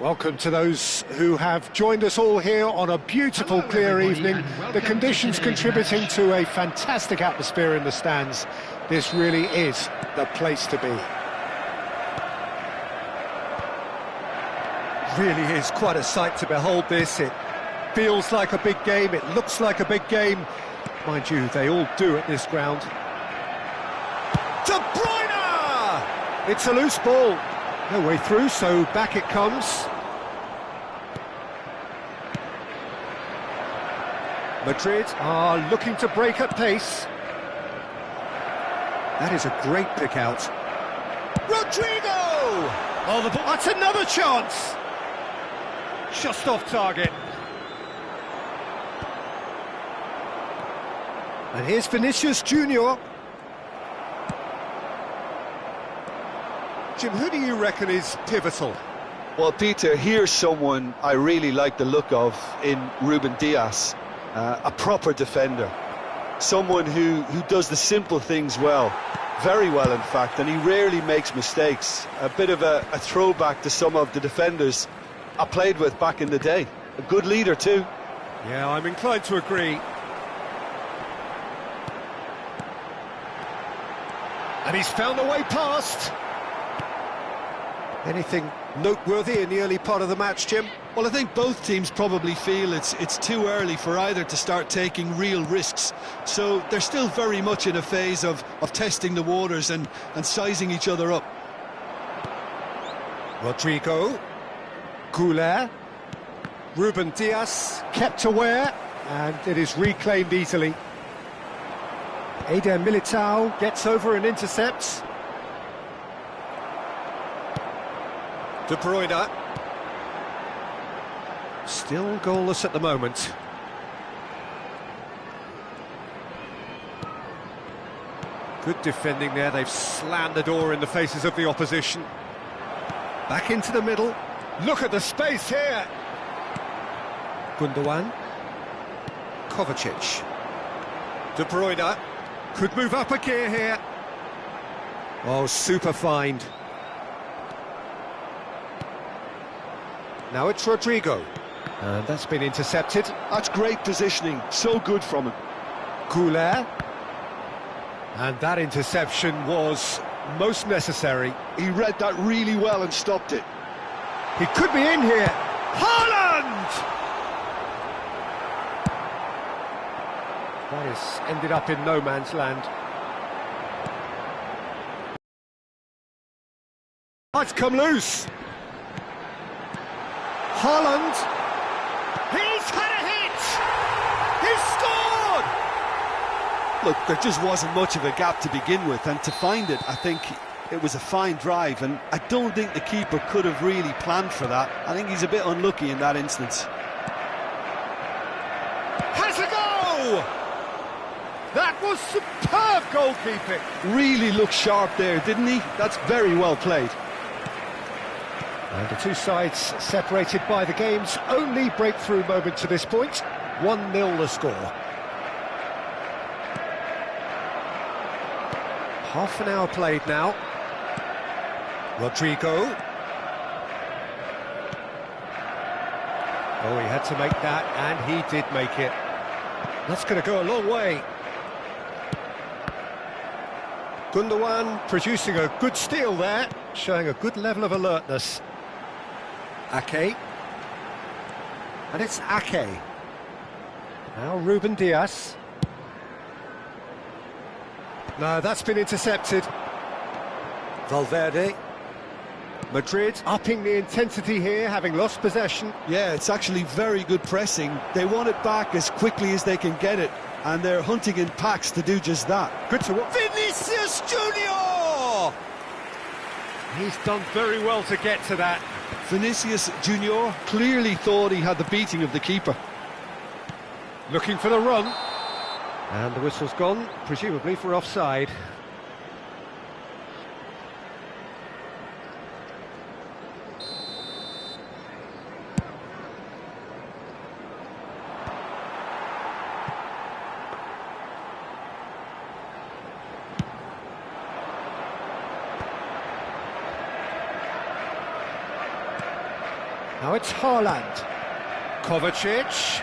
Welcome to those who have joined us all here on a beautiful, clear evening. The conditions contributing to a fantastic atmosphere in the stands. This really is the place to be. Really is quite a sight to behold this. It feels like a big game, it looks like a big game. Mind you, they all do at this ground. De Bruyne! It's a loose ball. No way through, so back it comes. Madrid are looking to break at pace. That is a great pick out. Rodrigo! Oh, the ball. That's another chance! Just off target. And here's Vinicius Junior. Jim, who do you reckon is pivotal? Well, Peter, here's someone I really like the look of in Ruben Dias. A proper defender. Someone who does the simple things well. Very well, in fact, and he rarely makes mistakes. A bit of a throwback to some of the defenders I played with back in the day. A good leader, too. Yeah, I'm inclined to agree. And he's found a way past. Anything noteworthy in the early part of the match, Jim? Well, I think both teams probably feel it's too early for either to start taking real risks. So they're still very much in a phase of testing the waters and sizing each other up. Rodrigo, Goulet, Ruben Dias kept aware, and it is reclaimed easily. Eder Militao gets over and intercepts. De Bruyne. Still goalless at the moment. Good defending there, they've slammed the door in the faces of the opposition. Back into the middle. Look at the space here. Gundogan. Kovacic. De Bruyne could move up a gear here. Oh, super find. Now it's Rodrigo. And that's been intercepted. That's great positioning, so good from him. Goulet. And that interception was most necessary. He read that really well and stopped it. He could be in here. Haaland! That has ended up in no man's land. It's come loose. Haaland. He's had a hit! He's scored! Look, there just wasn't much of a gap to begin with, and to find it, I think it was a fine drive, and I don't think the keeper could have really planned for that. I think he's a bit unlucky in that instance. Has a go! That was superb goalkeeping. Really looked sharp there, didn't he? That's very well played. And the two sides separated by the game's only breakthrough moment to this point. 1-0 the score. Half an hour played now. Rodrigo. Oh, he had to make that, and he did make it. That's going to go a long way. Gundogan producing a good steal there, showing a good level of alertness. Ake. And it's Ake. Now Ruben Dias. No, that's been intercepted. Valverde. Madrid upping the intensity here, having lost possession. Yeah, it's actually very good pressing. They want it back as quickly as they can get it, and they're hunting in packs to do just that. Good to watch. Vinicius Junior! He's done very well to get to that. Vinicius Junior clearly thought he had the beating of the keeper. Looking for the run. And the whistle's gone, presumably for offside. Now it's Haaland. Kovacic.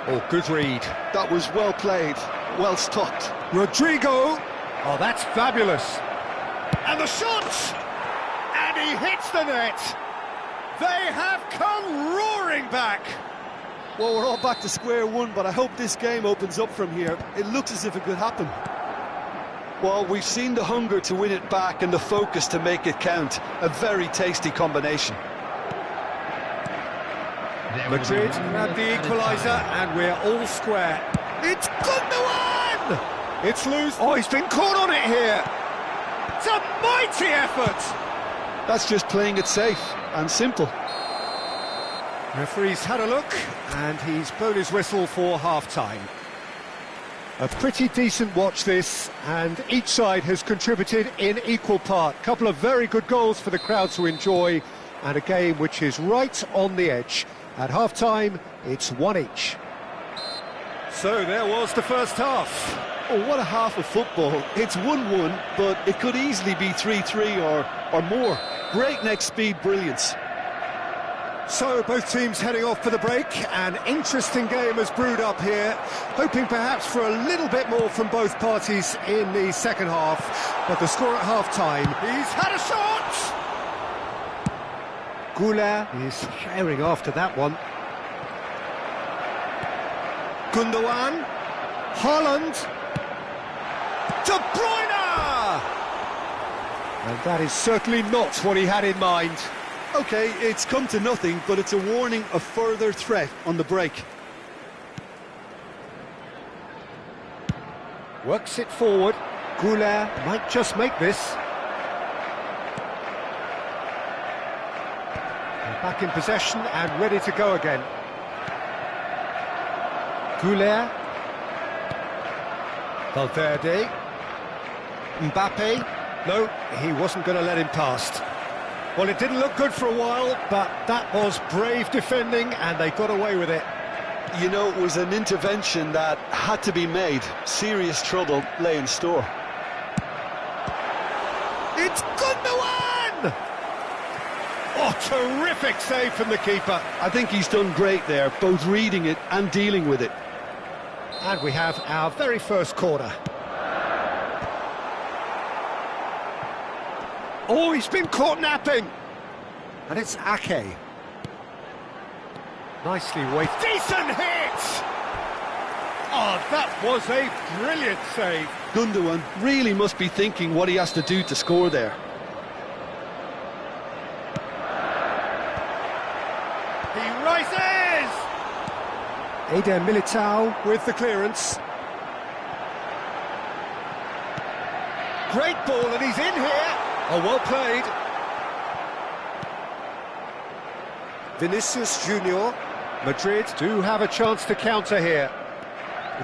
Oh, good read. That was well played, well stopped. Rodrigo. Oh, that's fabulous. And the shot! And he hits the net. They have come roaring back. Well, we're all back to square one, but I hope this game opens up from here. It looks as if it could happen. Well, we've seen the hunger to win it back and the focus to make it count. A very tasty combination. Madrid grab the equaliser, and we're all square. It's Gundogan! It's loose. Oh, he's been caught on it here. It's a mighty effort. That's just playing it safe and simple. Referee's had a look, and he's blown his whistle for half-time. A pretty decent watch this, and each side has contributed in equal part. A couple of very good goals for the crowd to enjoy, and a game which is right on the edge. At half-time, it's one each. So there was the first half. Oh, what a half of football. It's 1-1, but it could easily be 3-3 or more. Breakneck speed brilliance. So both teams heading off for the break. An interesting game has brewed up here, hoping perhaps for a little bit more from both parties in the second half. But the score at half-time, he's had a shot! Gula is sharing after that one. Gundogan, Haaland, De Bruyne! And that is certainly not what he had in mind. OK, it's come to nothing, but it's a warning of further threat on the break. Works it forward. Gula might just make this. Back in possession and ready to go again. Goulet. Valverde. Mbappe. No, he wasn't going to let him past. Well, it didn't look good for a while, but that was brave defending and they got away with it. You know, it was an intervention that had to be made. Serious trouble lay in store. It's Gundogan! Oh, terrific save from the keeper. I think he's done great there, both reading it and dealing with it. And we have our very first corner. Oh, he's been caught napping. And it's Ake. Nicely weighted. Decent hit! Oh, that was a brilliant save. Gundogan really must be thinking what he has to do to score there. He rises! Eder Militao with the clearance. Great ball, and he's in here. Oh, well played. Vinicius Junior. Madrid do have a chance to counter here.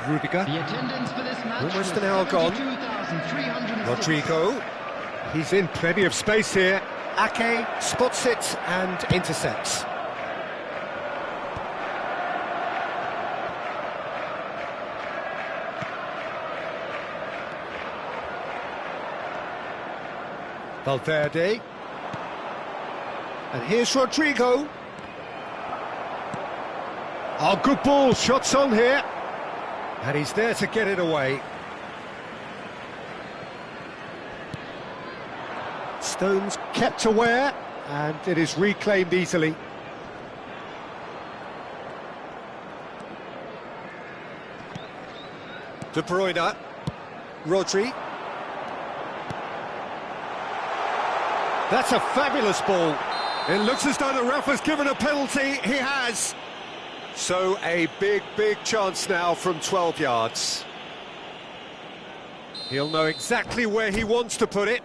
Rudiger. The attendance for this match almost an hour gone. Rodrigo. He's in plenty of space here. Ake spots it and intercepts. Valverde. And here's Rodrigo. Oh, good ball, shots on here. And he's there to get it away. Stones kept aware, and it is reclaimed easily. De Bruyne. Rodri. That's a fabulous ball. It looks as though the ref has given a penalty. He has. So a big, big chance now from 12 yards. He'll know exactly where he wants to put it.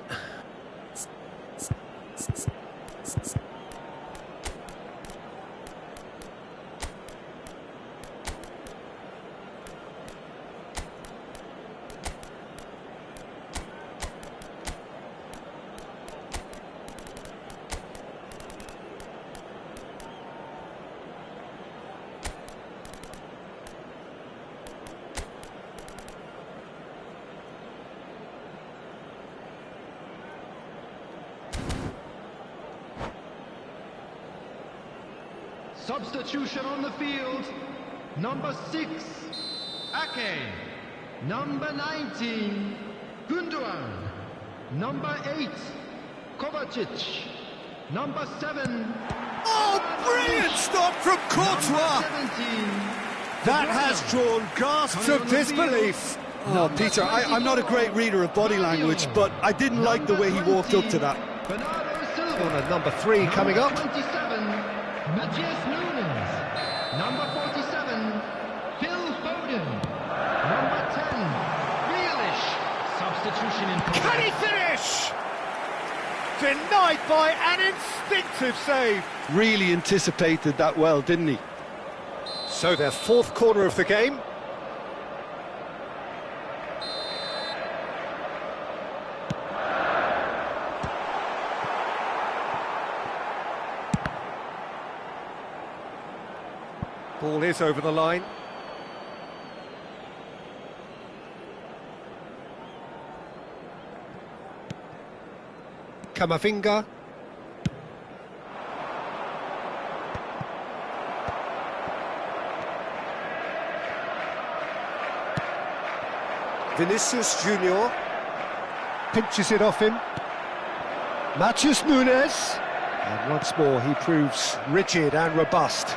Substitution on the field. Number 6, Ake. Number 19, Gundogan. Number 8, Kovacic. Number 7. Oh, brilliant stop from Courtois! That has drawn gasps of disbelief. Oh, Peter, I'm not a great reader of body language, but I didn't like the way he walked up to that. Corner number 3 coming up. 27, Matthias Nunes. Number 47, Phil Foden. Number 10, Grealish. Substitution in progress. Can he finish? Denied by an instinctive save. Really anticipated that well, didn't he? So their 4th corner of the game. Ball is over the line. Camavinga. Vinicius Junior pinches it off him. Matheus Nunes. And once more he proves rigid and robust.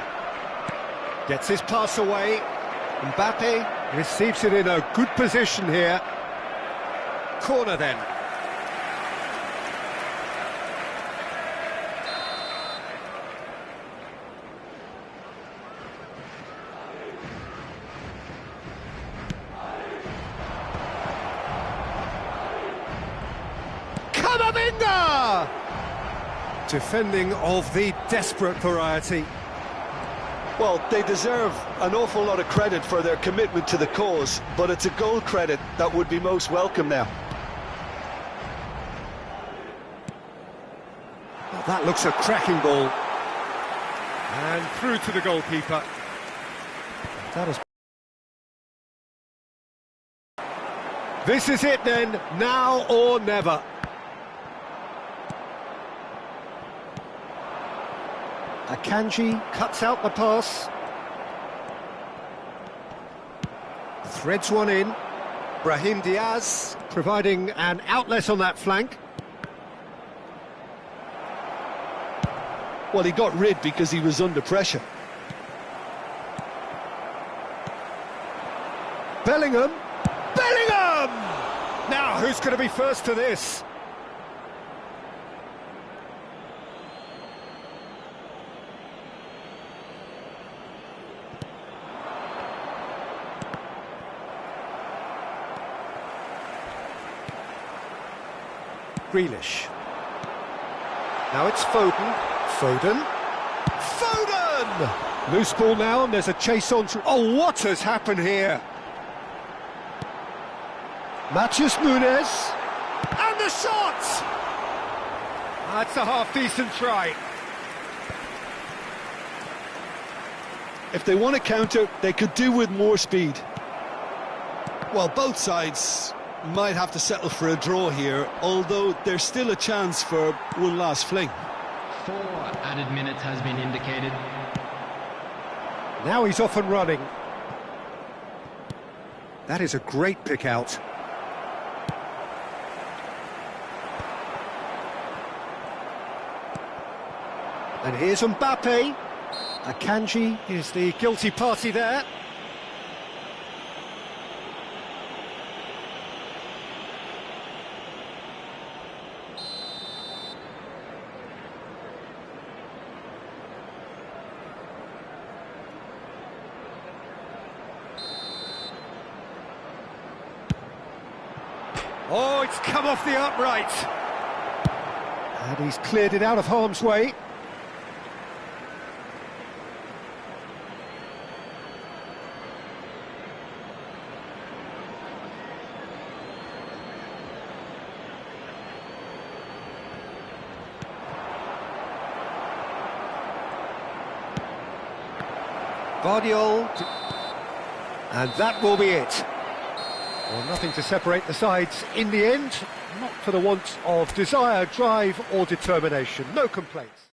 Gets his pass away. Mbappe receives it in a good position here. Corner then. Camavinga! Defending of the desperate variety. Well, they deserve an awful lot of credit for their commitment to the cause, but it's a goal credit that would be most welcome now. Well, that looks a cracking ball. And through to the goalkeeper. That is... This is it then, now or never. Akanji cuts out the pass. Threads one in. Brahim Diaz providing an outlet on that flank. Well, he got rid because he was under pressure. Bellingham! Bellingham! Now, who's going to be first to this? Grealish. Now it's Foden. Foden. Foden! Loose ball now, and there's a chase on through. Oh, what has happened here? Matheus Nunes. And the shot! That's a half-decent try. If they want to counter, they could do with more speed. Well, both sides might have to settle for a draw here, although there's still a chance for one last fling. 4 added minutes has been indicated. Now he's off and running. That is a great pick out. And here's Mbappe. Akanji is the guilty party there. Oh, it's come off the upright. And he's cleared it out of harm's way. Guardiola, and that will be it. Well, nothing to separate the sides in the end, not for the want of desire, drive or determination. No complaints.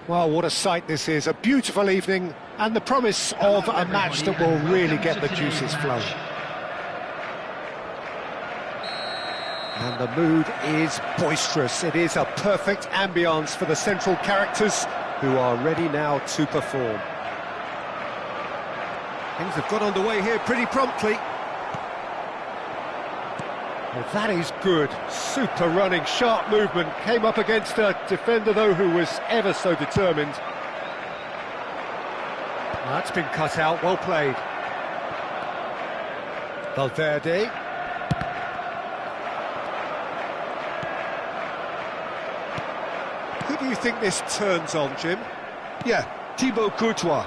Well, what a sight this is. A beautiful evening and the promise of a match that will really get the juices flowing. And the mood is boisterous. It is a perfect ambience for the central characters who are ready now to perform. Things have got underway here pretty promptly. Well, that is good. Super running, sharp movement. Came up against a defender, though, who was ever so determined. Well, that's been cut out. Well played. Valverde. Who do you think this turns on, Jim? Yeah, Thibaut Courtois.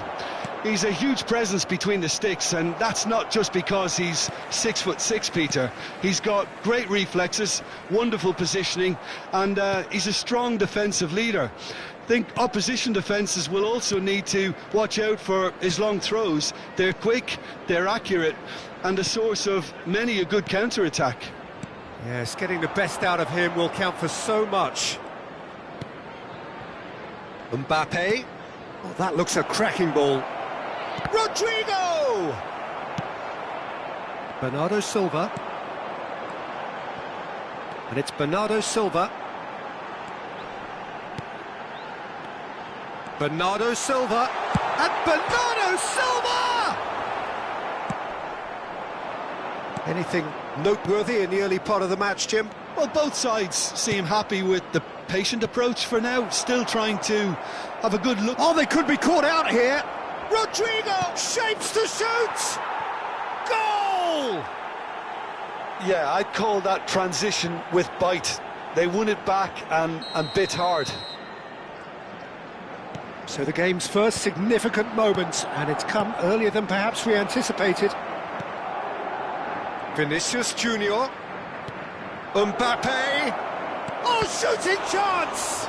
He's a huge presence between the sticks, and that's not just because he's 6'6", Peter. He's got great reflexes, wonderful positioning, and he's a strong defensive leader. I think opposition defences will also need to watch out for his long throws. They're quick, they're accurate, and a source of many a good counter-attack. Yes, getting the best out of him will count for so much. Mbappe. Oh, that looks a cracking ball. Rodrigo! Bernardo Silva. And it's Bernardo Silva. Bernardo Silva. And Bernardo Silva! Anything noteworthy in the early part of the match, Jim? Well, both sides seem happy with the patient approach for now, still trying to have a good look. Oh, they could be caught out here. Rodrigo shapes to shoot! Goal! Yeah, I'd call that transition with bite. They won it back and bit hard. So the game's first significant moment, and it's come earlier than perhaps we anticipated. Vinicius Junior. Mbappe. Oh, shooting chance!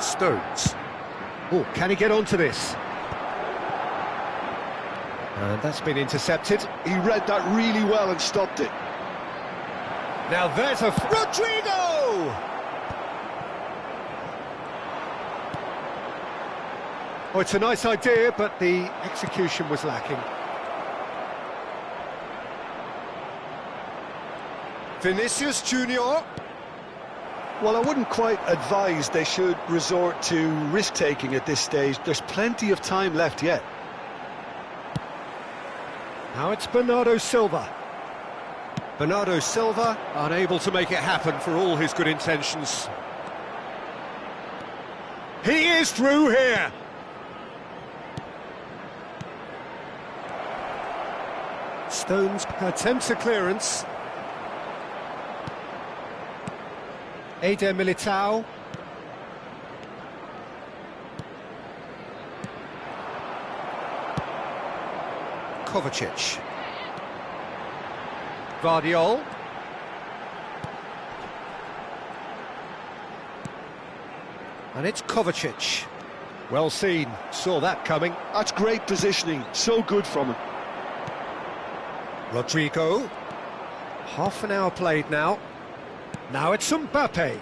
Stones. Oh, can he get onto this? And that's been intercepted. He read that really well and stopped it. Now there's a... Rodrigo! Oh, it's a nice idea, but the execution was lacking. Vinicius Junior. Well, I wouldn't quite advise they should resort to risk-taking at this stage. There's plenty of time left yet. Now it's Bernardo Silva. Bernardo Silva unable to make it happen for all his good intentions. He is through here. Stones attempts a clearance. Eder Militao. Kovacic. Vardiol. And it's Kovacic. Well seen, saw that coming. That's great positioning, so good from him. Rodrigo. Half an hour played now. Now it's Mbappe.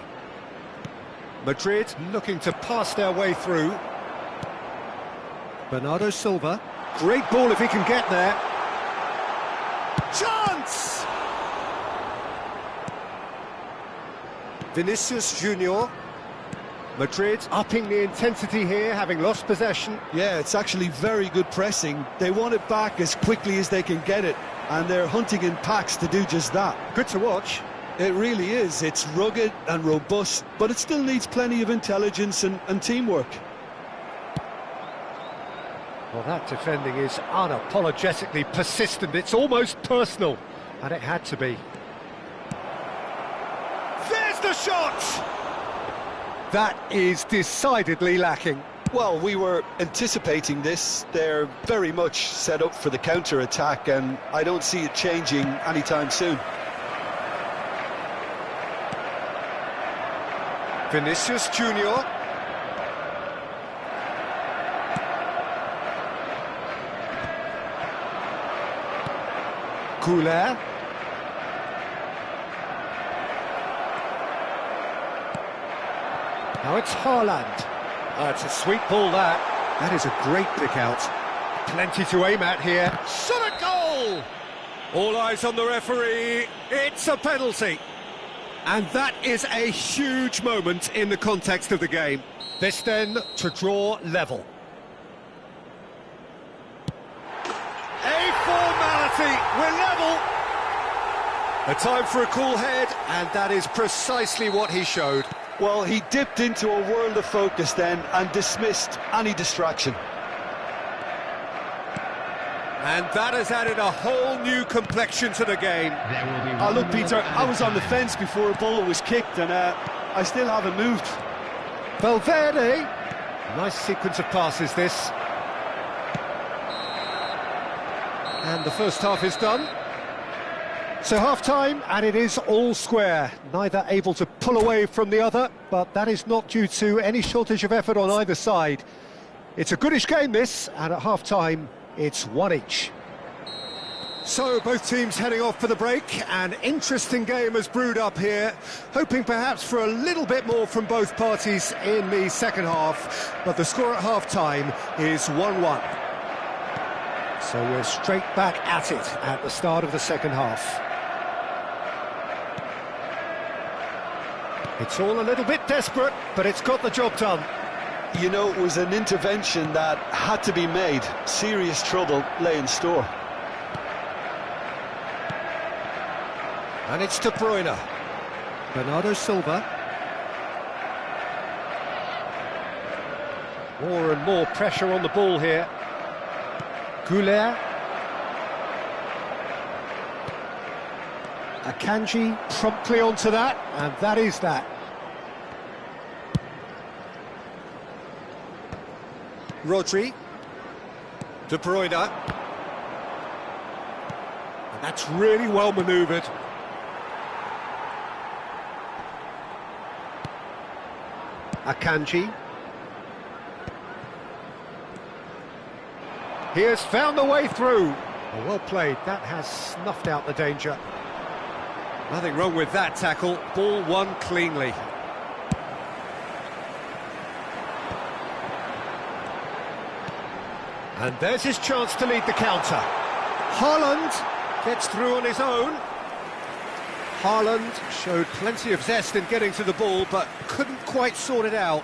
Madrid looking to pass their way through. Bernardo Silva. Great ball if he can get there. Chance! Vinicius Junior. Madrid upping the intensity here, having lost possession. Yeah, it's actually very good pressing. They want it back as quickly as they can get it, and they're hunting in packs to do just that. Good to watch. It really is. It's rugged and robust, but it still needs plenty of intelligence and teamwork. Well, that defending is unapologetically persistent. It's almost personal, and it had to be. There's the shot! That is decidedly lacking. Well, we were anticipating this. They're very much set up for the counter-attack, and I don't see it changing anytime soon. Vinicius Junior. Couler. Now it's Haaland. It's a sweet ball, that. That is a great pick out. Plenty to aim at here. Shot a goal! All eyes on the referee. It's a penalty. And that is a huge moment in the context of the game. This then to draw level. A formality. We're level. A time for a cool head, and that is precisely what he showed. Well, he dipped into a world of focus then and dismissed any distraction. And that has added a whole new complexion to the game. Look, Peter, I was on the fence before a ball was kicked, and I still haven't moved. Valverde. Nice sequence of passes, this. And the first half is done. So half-time, and it is all square. Neither able to pull away from the other, but that is not due to any shortage of effort on either side. It's a goodish game, this, and at half-time, it's one each. So both teams heading off for the break. An interesting game has brewed up here, hoping perhaps for a little bit more from both parties in the second half, but the score at half-time is 1-1. So we're straight back at it at the start of the second half. It's all a little bit desperate, but it's got the job done. You know, it was an intervention that had to be made. Serious trouble lay in store. And it's De Bruyne. Bernardo Silva. More and more pressure on the ball here. Goulet. Akanji promptly onto that, and that is that. Rodri. De Bruyne. And that's really well manoeuvred. Akanji. He has found the way through. Oh, well played. That has snuffed out the danger. Nothing wrong with that tackle. Ball won cleanly. And there's his chance to lead the counter. Haaland gets through on his own. Haaland showed plenty of zest in getting to the ball, but couldn't quite sort it out.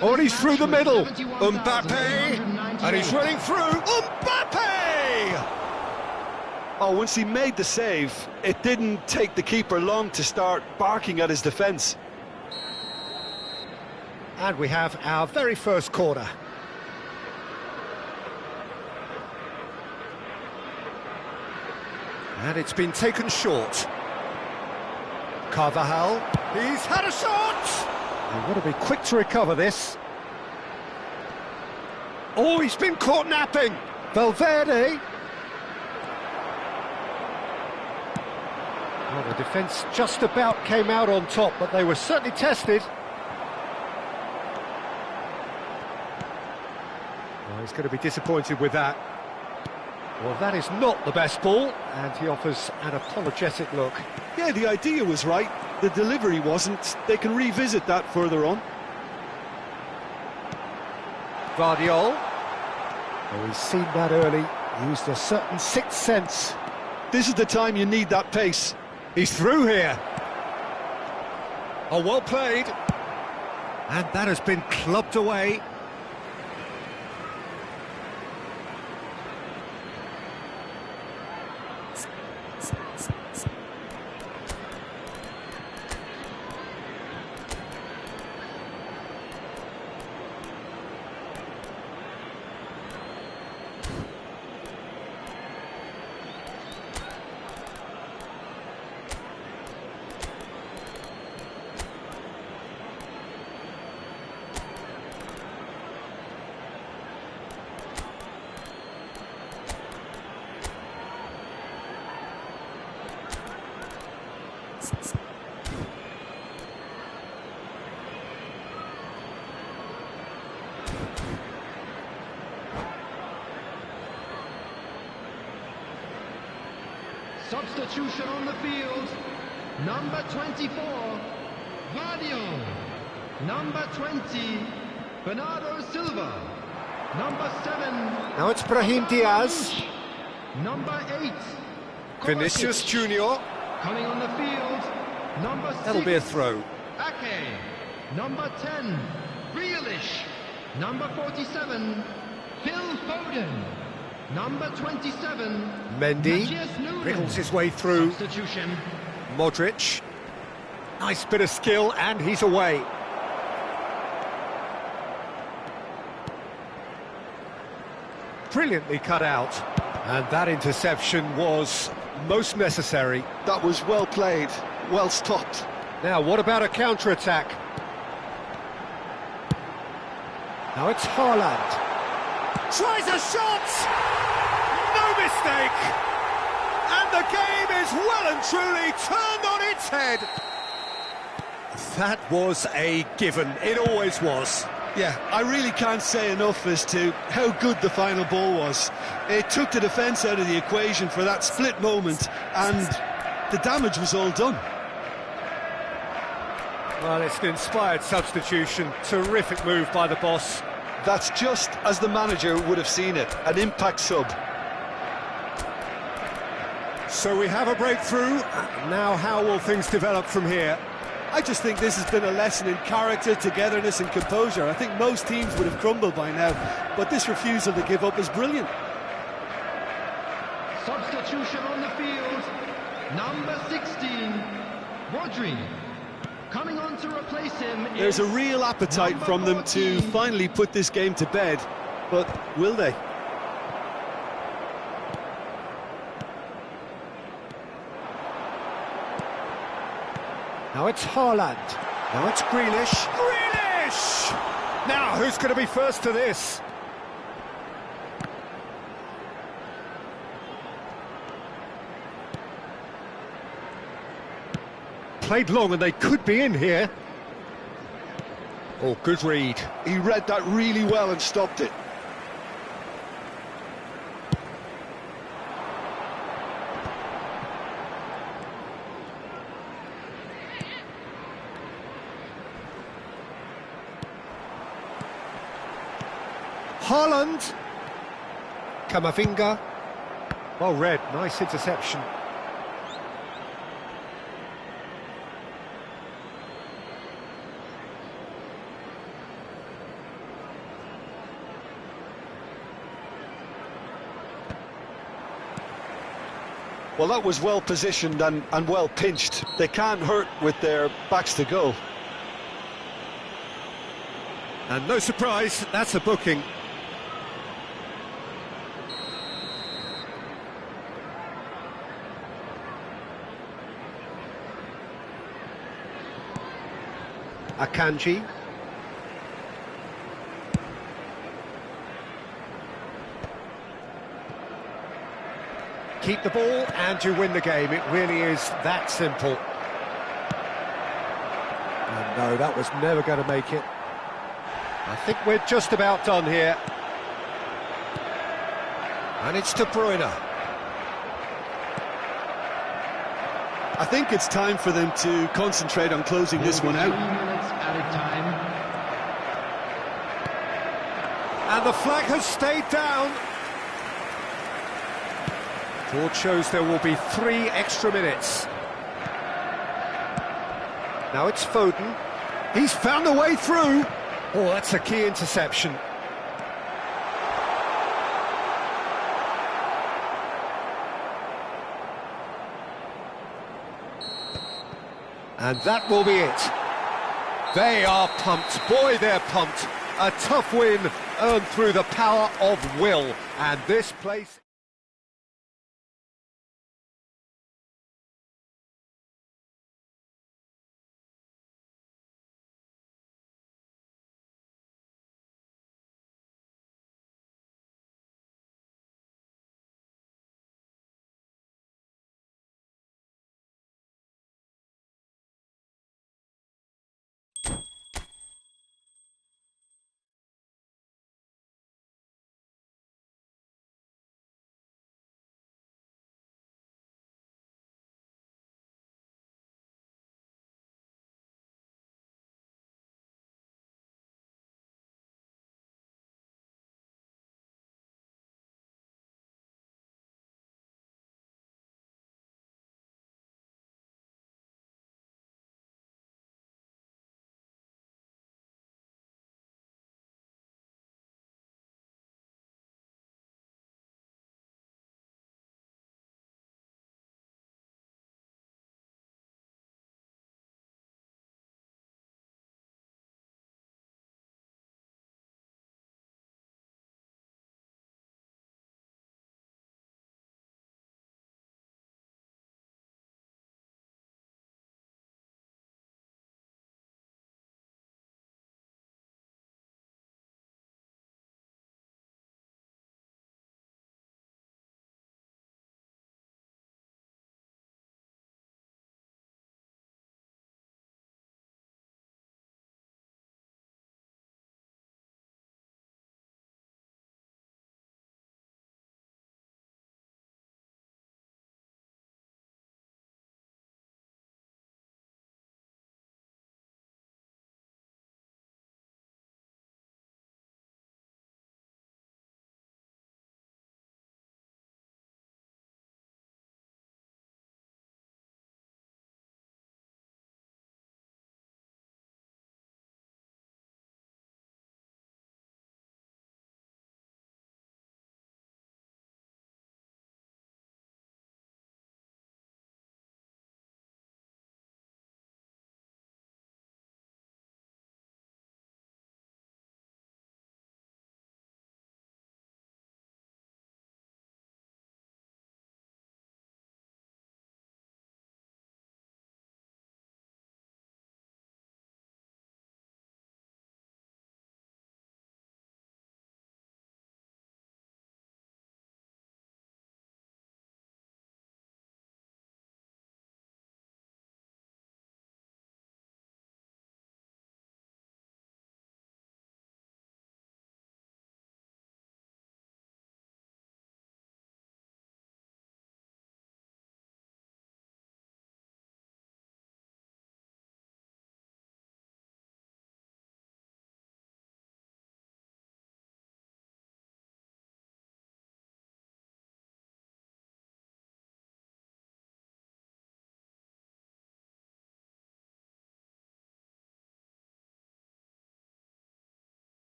Oh, and he's through the middle. Mbappe, and he's running through. Mbappe! Oh, once he made the save, it didn't take the keeper long to start barking at his defence. And we have our very first corner. And it's been taken short. Carvajal, he's had a shot! You've got to be quick to recover this. Oh, he's been caught napping. Valverde. Well, the defence just about came out on top, but they were certainly tested. Well, he's going to be disappointed with that. Well, that is not the best ball, and he offers an apologetic look. Yeah, the idea was right, the delivery wasn't. They can revisit that further on. Guardiol. Oh, he's seen that early, used a certain sixth sense. This is the time you need that pace. He's through here. Oh, well played. And that has been clubbed away. Substitution on the field. Number 24, Vadio. Number 20, Bernardo Silva. Number 7. Now it's Brahim Diaz. Number 8, Vinicius Kovacic. Junior. Coming on the field, number 6. That'll be a throw. Ake. Number 10, Grealish. Number 47, Phil Foden. Number 27, Mendy Matthias Nunes. wriggles his way through. Substitution. Modric. Nice bit of skill, and he's away. Brilliantly cut out. And that interception was most necessary. That was well played, well stopped. Now, what about a counter-attack? Now it's Haaland. Tries a shot! No mistake! And the game is well and truly turned on its head. That was a given. It always was. Yeah, I really can't say enough as to how good the final ball was. It took the defence out of the equation for that split moment, and the damage was all done. Well, it's an inspired substitution. Terrific move by the boss. That's just as the manager would have seen it, an impact sub. So we have a breakthrough. Now how will things develop from here? I just think this has been a lesson in character, togetherness and composure. I think most teams would have crumbled by now, but this refusal to give up is brilliant. Substitution on the field, number 16, Rodri. Coming on to replace him There's a is real appetite number from them 14. to finally put this game to bed, but will they? Now it's Haaland. Now it's Grealish. Grealish! Now, who's going to be first to this? Played long and they could be in here. Oh, good read. He read that really well and stopped it. Haaland. Camavinga. Well read, nice interception. Well, that was well positioned and well pinched. They can't hurt with their backs to goal. And no surprise, that's a booking. Akanji. Keep the ball and you win the game. It really is that simple. And no, that was never going to make it. I think we're just about done here. And it's De Bruyne. I think it's time for them to concentrate on closing this one 3 out. minutes added time. And the flag has stayed down. Board shows there will be 3 extra minutes. Now it's Foden. He's found a way through. Oh, that's a key interception. And that will be it. They are pumped. Boy, they're pumped. A tough win earned through the power of will. And this place...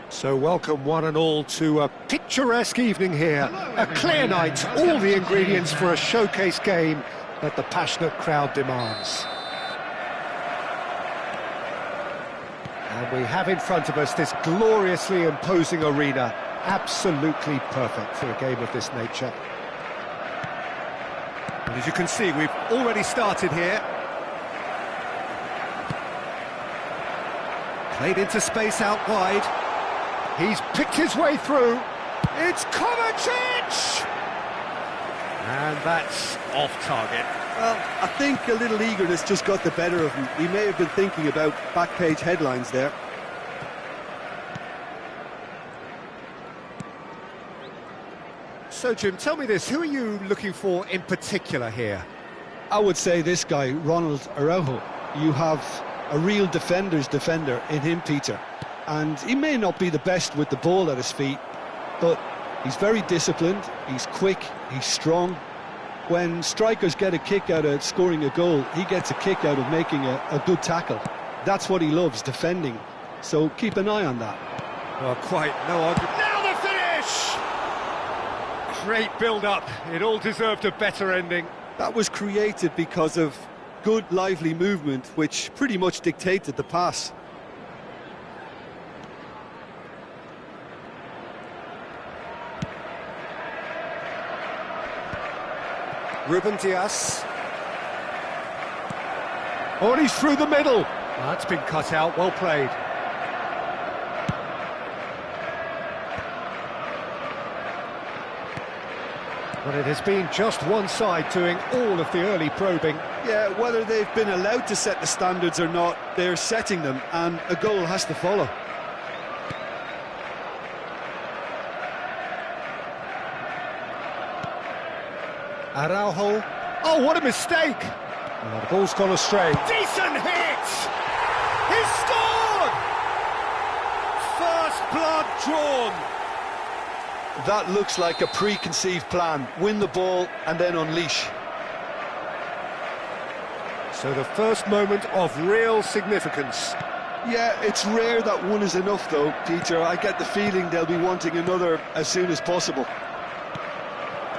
So welcome one and all to a picturesque evening here. A clear night, all the ingredients for a showcase game that the passionate crowd demands. And we have in front of us this gloriously imposing arena, absolutely perfect for a game of this nature. And as you can see, we've already started here. Played into space out wide. He's picked his way through. It's Kovacic! And that's off target. Well, I think a little eagerness just got the better of him. He may have been thinking about back page headlines there. So, Jim, tell me this, who are you looking for in particular here? I would say this guy, Ronald Araujo. You have a real defender's defender in him, Peter. And he may not be the best with the ball at his feet, but he's very disciplined, he's quick, he's strong. When strikers get a kick out of scoring a goal, he gets a kick out of making a good tackle. That's what he loves, defending. So keep an eye on that. Well, quite no argument. Now the finish! Great build-up. It all deserved a better ending. That was created because of good, lively movement, which pretty much dictated the pass. Ruben Dias. Oh, and he's through the middle. That's been cut out, well played. But it has been just one side doing all of the early probing. Yeah, whether they've been allowed to set the standards or not, they're setting them, and a goal has to follow. Araujo. Oh, what a mistake! Oh, the ball's gone astray. Decent hit! He's scored! First blood drawn. That looks like a preconceived plan. Win the ball and then unleash. So the first moment of real significance. Yeah, it's rare that one is enough though, Peter. I get the feeling they'll be wanting another as soon as possible.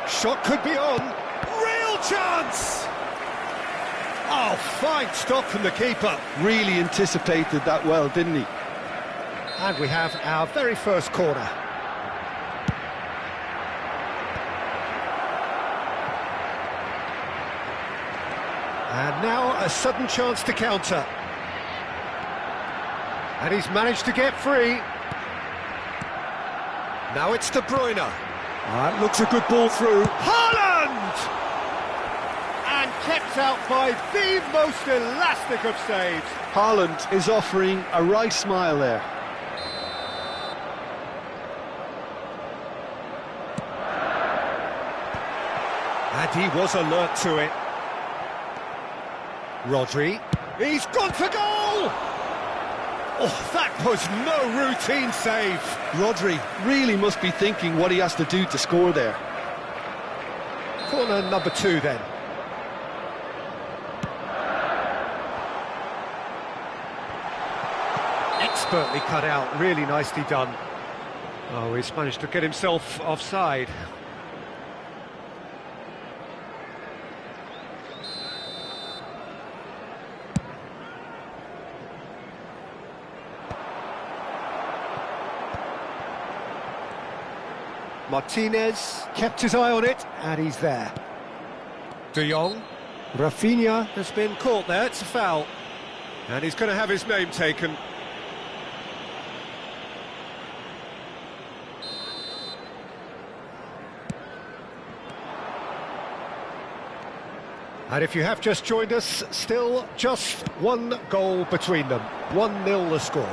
Shot could be on. Real chance! Oh, fine stop from the keeper. Really anticipated that well, didn't he? And we have our very first corner. And now a sudden chance to counter. And he's managed to get free. Now it's De Bruyne. That looks a good ball through. Haaland! And kept out by the most elastic of saves. Haaland is offering a wry smile there. And he was alert to it. Rodri. He's gone for goal! Oh, that was no routine save. Rodri really must be thinking what he has to do to score there. Corner number 2 then. Expertly cut out, really nicely done. Oh, he's managed to get himself offside. Martinez kept his eye on it, and he's there. De Jong. Rafinha has been caught there, it's a foul. And he's going to have his name taken. And if you have just joined us, still just one goal between them. 1-0 the score.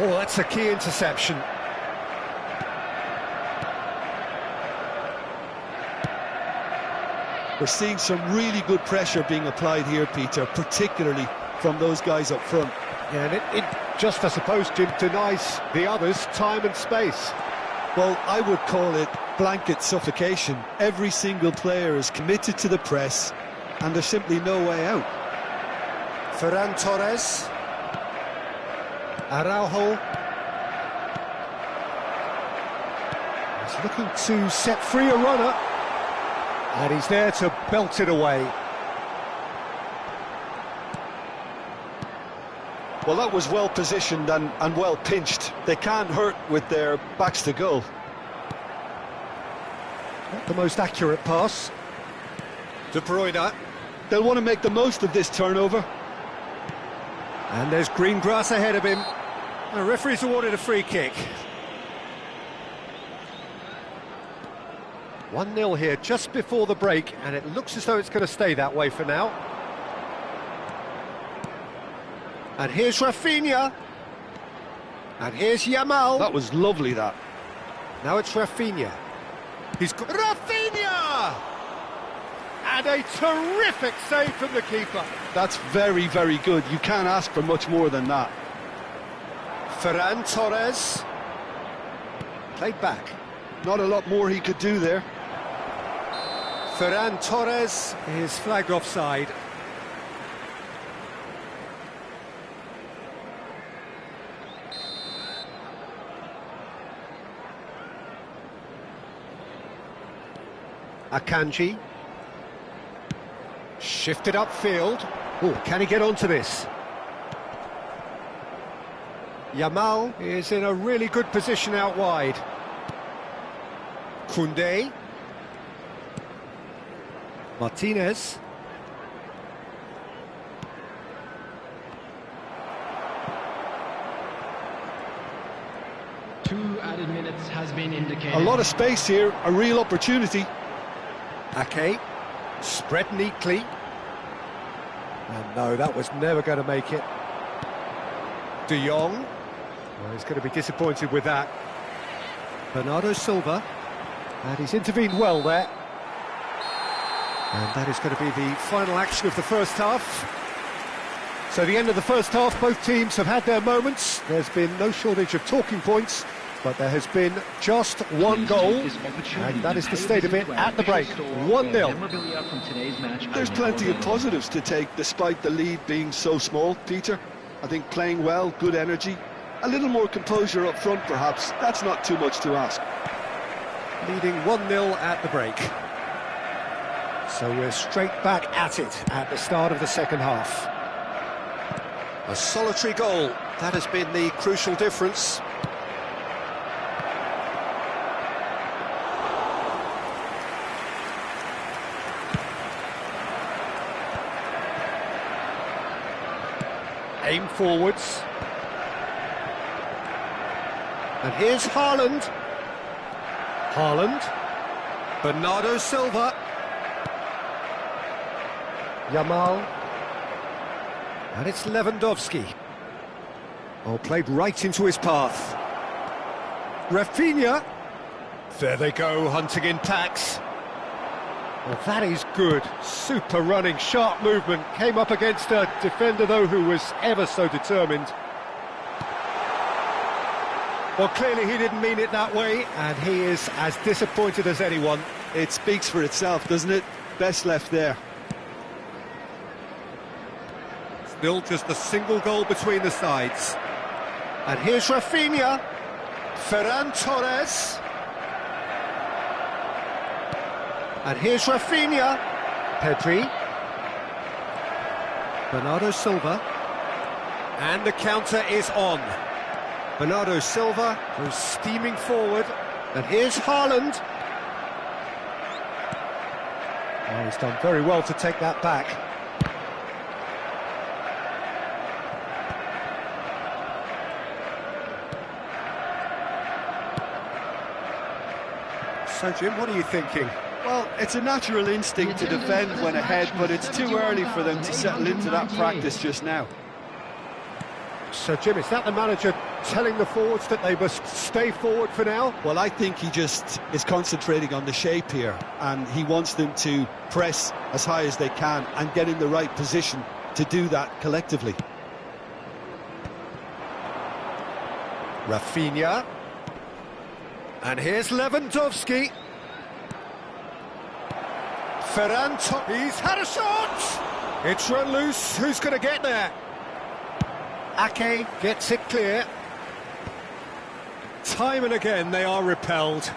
Oh, that's a key interception. We're seeing some really good pressure being applied here, Peter, particularly from those guys up front. Yeah, and it just, I suppose, Jim, denies the others time and space. Well, I would call it blanket suffocation. Every single player is committed to the press, and there's simply no way out. Ferran Torres. Araujo. He's looking to set free a runner. And he's there to belt it away. Well, that was well positioned and well pinched. They can't hurt with their backs to goal. Not the most accurate pass. De Bruyne. They'll want to make the most of this turnover. And there's green grass ahead of him. The referee's awarded a free kick. 1-0 here just before the break, and it looks as though it's going to stay that way for now. And here's Rafinha. And here's Yamal. That was lovely, that. Now it's Rafinha. He's got Rafinha! And a terrific save from the keeper. That's very, very good. You can't ask for much more than that. Ferran Torres. Played back. Not a lot more he could do there. Ferran Torres is flagged offside. Akanji. Shifted upfield. Oh, can he get onto this? Yamal is in a really good position out wide. Koundé. Martinez. Two added minutes has been indicated. A lot of space here, a real opportunity. Ake. Spread neatly. And no, that was never going to make it. De Jong. Well, he's going to be disappointed with that. Bernardo Silva. And he's intervened well there. And that is going to be the final action of the first half. So the end of the first half, both teams have had their moments. There's been no shortage of talking points, but there has been just one goal, and that is the state of it at the break. 1-0. There's plenty of positives to take, despite the lead being so small, Peter. I think playing well, good energy, a little more composure up front perhaps. That's not too much to ask. Leading 1-0 at the break. So we're straight back at it at the start of the second half. A solitary goal, that has been the crucial difference. Aim forwards. And here's Haaland. Haaland. Bernardo Silva. Yamal. And it's Lewandowski. Oh, played right into his path. Rafinha. There they go, hunting in packs. Well, that is good. Super running, sharp movement. Came up against a defender, though, who was ever so determined. Well, clearly he didn't mean it that way, and he is as disappointed as anyone. It speaks for itself, doesn't it? Best left there. Still just a single goal between the sides. And here's Rafinha. Ferran Torres. And here's Rafinha. Pedri. Bernardo Silva. And the counter is on. Bernardo Silva goes steaming forward, and here's Haaland. Oh, he's done very well to take that back. So, Jim, what are you thinking? Well, it's a natural instinct to defend when ahead, but it's too early for them to settle into that practice just now. So, Jim, is that the manager telling the forwards that they must stay forward for now? Well, I think he just is concentrating on the shape here, and he wants them to press as high as they can and get in the right position to do that collectively. Rafinha. And here's Lewandowski. He's had a shot! It's run loose, who's going to get there? Ake gets it clear. Time and again they are repelled.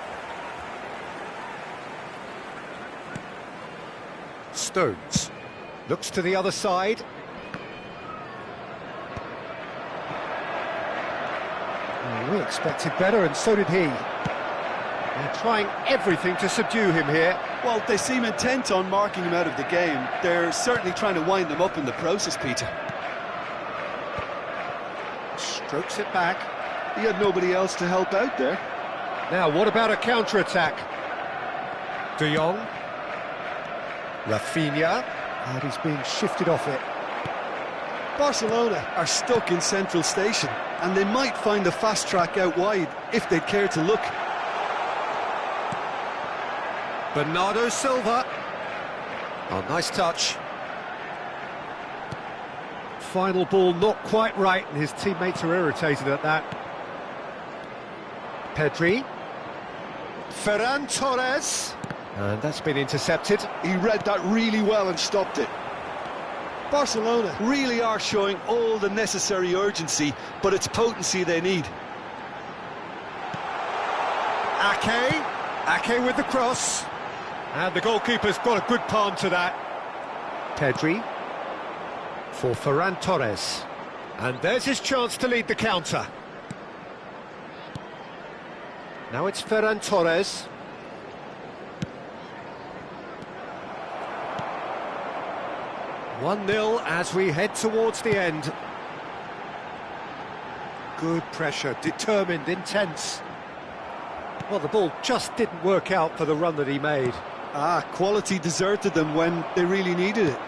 Stones looks to the other side. Oh, we expected better, and so did he. They're trying everything to subdue him here. Well, they seem intent on marking him out of the game. They're certainly trying to wind him up in the process, Peter. Strokes it back. He had nobody else to help out there. Now, what about a counter-attack? De Jong. Rafinha. And he's being shifted off it. Barcelona are stuck in central station, and they might find a fast track out wide if they'd care to look. Bernardo Silva. Oh, nice touch. Final ball not quite right, and his teammates are irritated at that. Pedri. Ferran Torres. And that's been intercepted. He read that really well and stopped it. Barcelona really are showing all the necessary urgency, but it's potency they need. Ake with the cross. And the goalkeeper's got a good palm to that. Pedri for Ferran Torres. And there's his chance to lead the counter. Now it's Ferran Torres. (1-0) as we head towards the end. Good pressure, determined, intense. Well, the ball just didn't work out for the run that he made. Quality deserted them when they really needed it.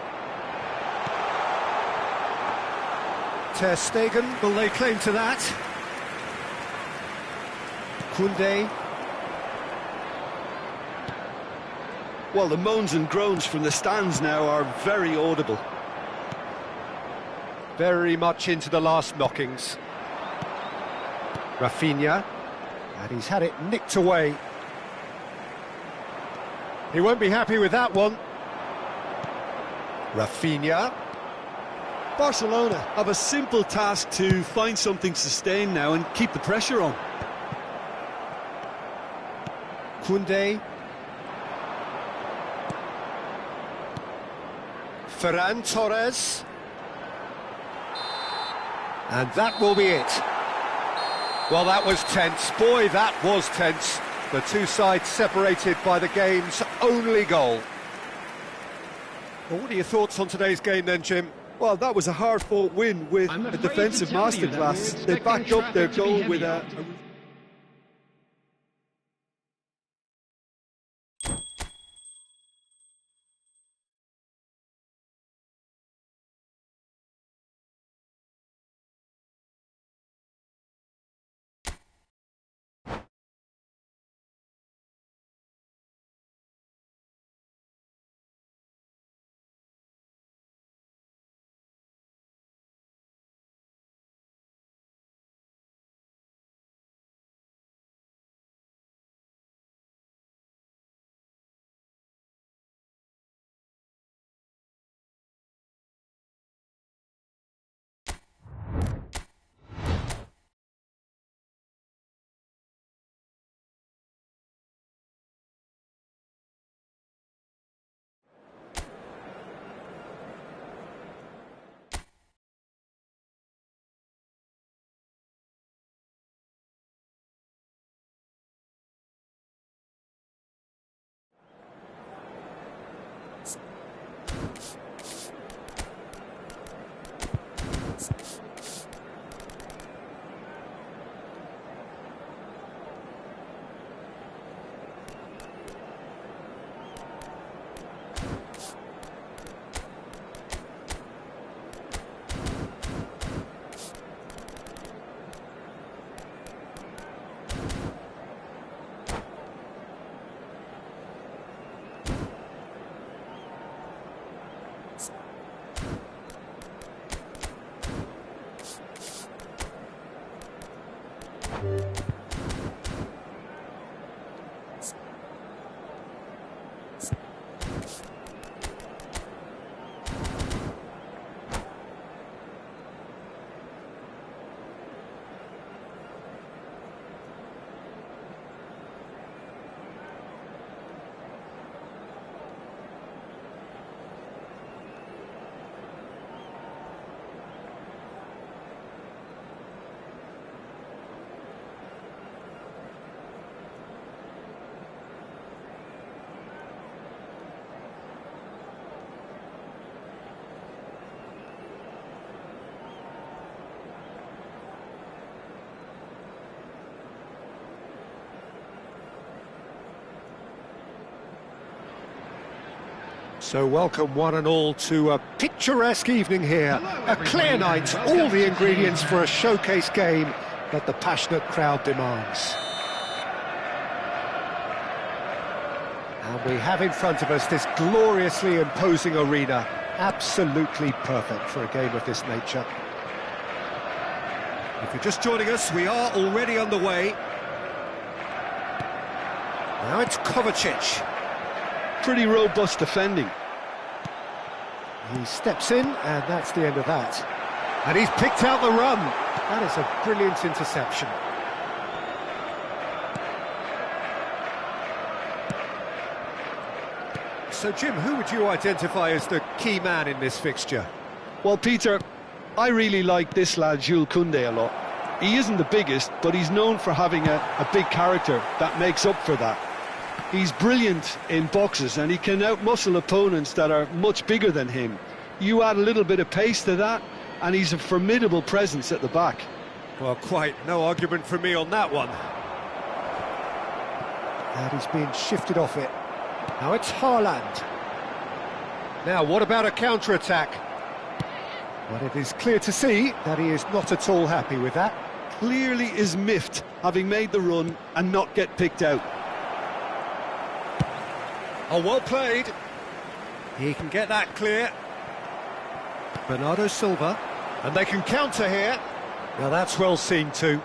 Ter Stegen will lay claim to that. Koundé. Well, the moans and groans from the stands now are very audible. Very much into the last knockings. Rafinha. And he's had it nicked away. He won't be happy with that one. Rafinha. Barcelona have a simple task to find something sustained now and keep the pressure on. Koundé. Ferran Torres. And that will be it. Well, that was tense. Boy, that was tense. The two sides separated by the game's only goal. Well, what are your thoughts on today's game then, Jim? Well, that was a hard-fought win with a defensive masterclass. They backed up their goal with a So welcome one and all to a picturesque evening here, a clear night, all the ingredients for a showcase game that the passionate crowd demands. And we have in front of us this gloriously imposing arena, absolutely perfect for a game of this nature. If you're just joining us, we are already underway. Now it's Kovacic. Pretty robust defending. He steps in, and that's the end of that. And he's picked out the run. That is a brilliant interception. So, Jim, who would you identify as the key man in this fixture? Well, Peter, I really like this lad, Jules Koundé, a lot. He isn't the biggest, but he's known for having a big character that makes up for that. He's brilliant in boxes, and he can outmuscle opponents that are much bigger than him. You add a little bit of pace to that, and he's a formidable presence at the back. Well, quite no argument from me on that one. And he's being shifted off it. Now it's Haaland. Now, what about a counter-attack? Well, it is clear to see that he is not at all happy with that. Clearly is miffed, having made the run and not get picked out. Oh, well played. He can get that clear. Bernardo Silva. And they can counter here. Now that's well seen too.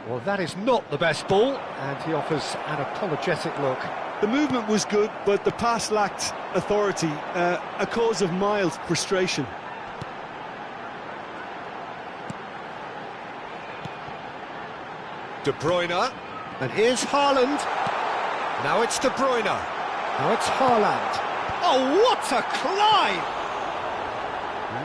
Well, that is not the best ball, and he offers an apologetic look. The movement was good, but the pass lacked authority, a cause of mild frustration. De Bruyne. And here's Haaland. Now it's De Bruyne. Now it's Haaland. Oh, what a climb!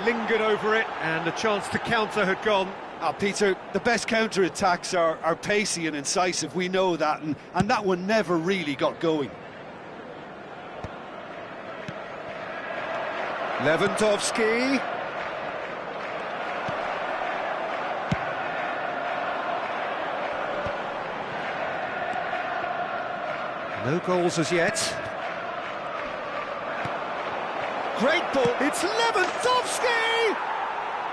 Lingered over it, and the chance to counter had gone. Peter, the best counter-attacks are pacey and incisive, we know that, and that one never really got going. Lewandowski. No goals as yet. Great ball. It's Lewandowski!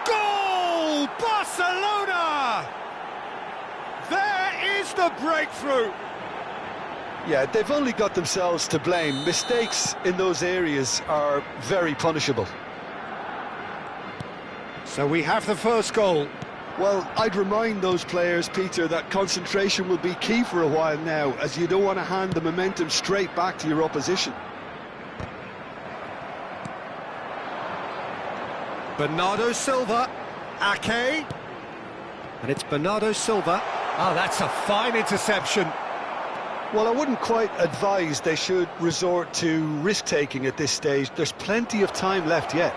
Goal! Barcelona! There is the breakthrough. Yeah, they've only got themselves to blame. Mistakes in those areas are very punishable. So we have the first goal. Well, I'd remind those players, Peter, that concentration will be key for a while now, as you don't want to hand the momentum straight back to your opposition. Bernardo Silva. Ake. And it's Bernardo Silva. Oh, that's a fine interception. Well, I wouldn't quite advise they should resort to risk-taking at this stage. There's plenty of time left yet.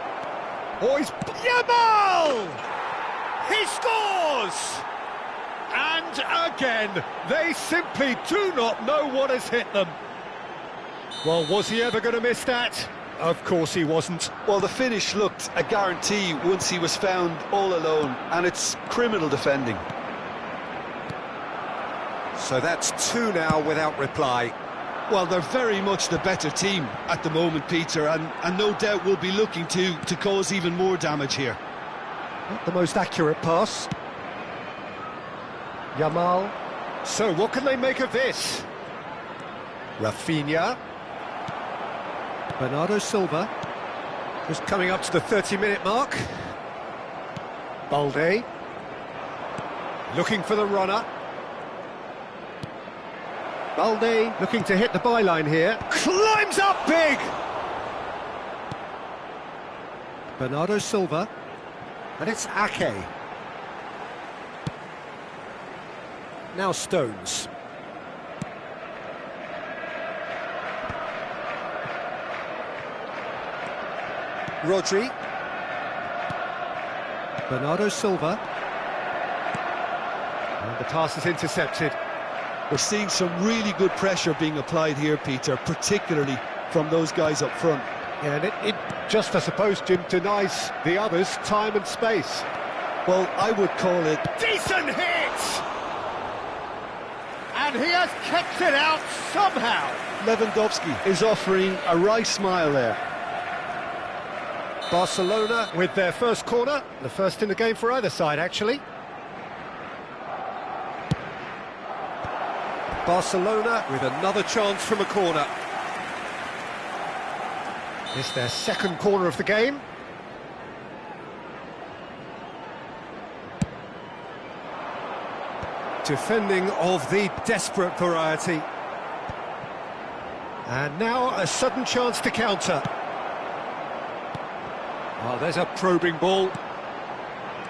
Oh, he's... Yamal! He scores! And again, they simply do not know what has hit them. Well, was he ever going to miss that? Of course he wasn't. Well, the finish looked a guarantee once he was found all alone, and it's criminal defending. So that's two now without reply. Well, they're very much the better team at the moment, Peter, and no doubt will be looking to cause even more damage here. Not the most accurate pass. Yamal. So what can they make of this? Rafinha. Bernardo Silva. Just coming up to the 30-minute mark. Balde. Looking for the runner. Balde looking to hit the byline here. Climbs up big! Bernardo Silva. And it's Ake. Now Stones. Rodri. Bernardo Silva. And the pass is intercepted. We're seeing some really good pressure being applied here, Peter, particularly from those guys up front. Yeah, and it just, I suppose, Jim, denies the others time and space. Well, I would call it... Decent hit! And he has kept it out somehow. Lewandowski is offering a wry smile there. Barcelona with their first corner, the first in the game for either side, actually. Barcelona with another chance from a corner. It's their second corner of the game. Defending of the desperate variety. And now a sudden chance to counter. Oh, there's a probing ball.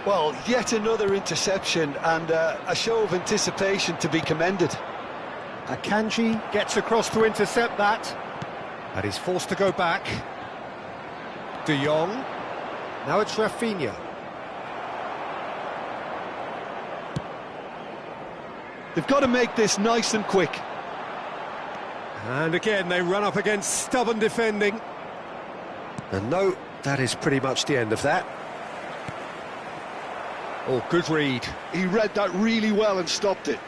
Well, yet another interception and a show of anticipation to be commended. Akanji gets across to intercept that. And he's forced to go back. De Jong. Now it's Rafinha. They've got to make this nice and quick. And again, they run up against stubborn defending. And no, that is pretty much the end of that. Oh, good read. He read that really well and stopped it.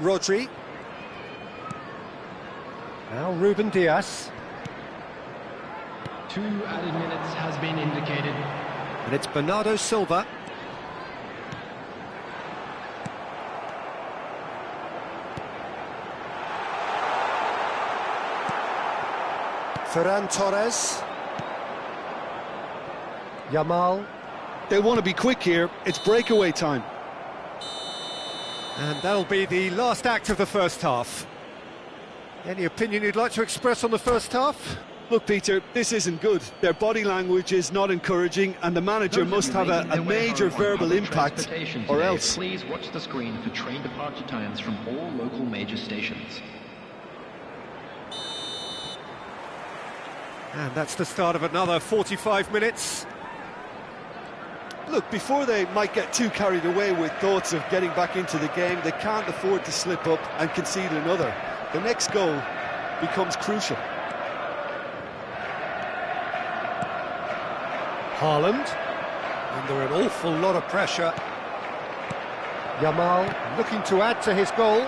Rodri. Now Ruben Dias. 2 added minutes has been indicated. And it's Bernardo Silva. Ferran Torres. Yamal. They want to be quick here. It's breakaway time. And that'll be the last act of the first half. Any opinion you'd like to express on the first half? Look, Peter, this isn't good. Their body language is not encouraging, and the manager must have a major verbal impact, or else. Please watch the screen for train departure times from all local major stations. And that's the start of another 45 minutes. Look, before they might get too carried away with thoughts of getting back into the game, they can't afford to slip up and concede another. The next goal becomes crucial. Haaland, under an awful lot of pressure. Yamal looking to add to his goal.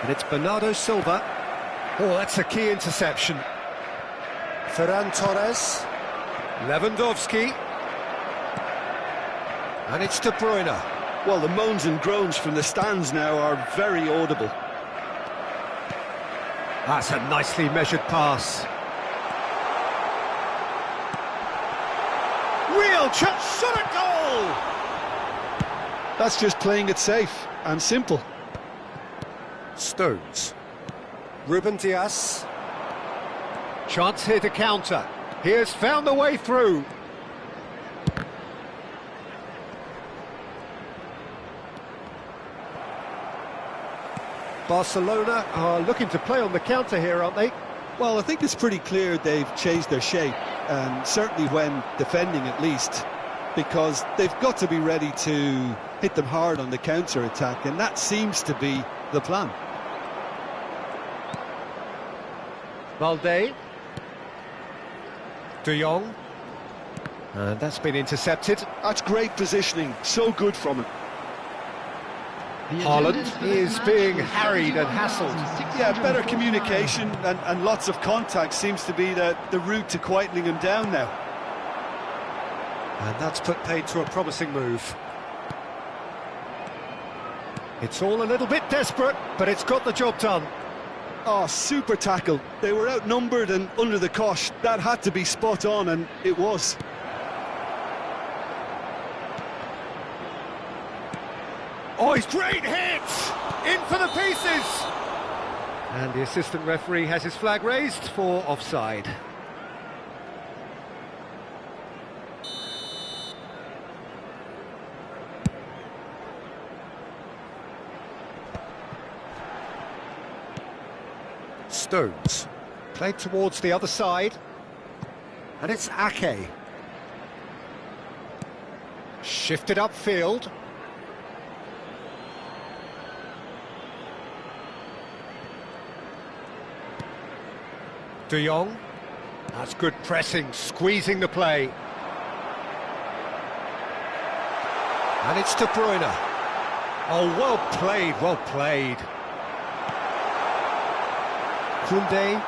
And it's Bernardo Silva. Oh, that's a key interception. Ferran Torres. Lewandowski. And it's De Bruyne. Well, the moans and groans from the stands now are very audible. That's a nicely measured pass. Real chance, shot a goal! That's just playing it safe and simple. Stones. Ruben Dias. Chance here to counter. He has found the way through. Barcelona are looking to play on the counter here, aren't they? Well, I think it's pretty clear they've changed their shape, and certainly when defending at least. because they've got to be ready to hit them hard on the counter-attack, and that seems to be the plan. Valde. De Jong. And that's been intercepted. That's great positioning, so good from him. Haaland is being harried and hassled. Yeah, better communication and lots of contact seems to be the route to quietening him down now. And that's put paid to a promising move. It's all a little bit desperate, but it's got the job done. Oh, super tackle. They were outnumbered and under the cosh. That had to be spot on, and it was. Oh, he's great hits! In for the pieces! And the assistant referee has his flag raised for offside. Stones. Played towards the other side. And it's Ake. Shifted upfield. De Jong. That's good pressing, squeezing the play. And it's De Bruyne. Oh, well played, well played. Koundé.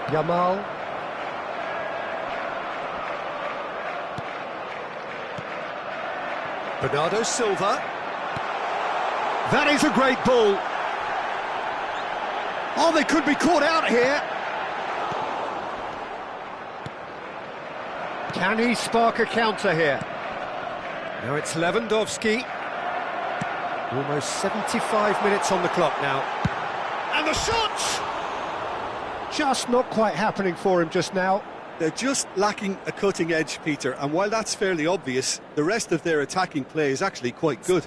Yamal. Bernardo Silva. That is a great ball. Oh, they could be caught out here. Can he spark a counter here? Now it's Lewandowski. Almost 75 minutes on the clock now. And the shot! Just not quite happening for him just now. They're just lacking a cutting edge, Peter, and while that's fairly obvious, the rest of their attacking play is actually quite good.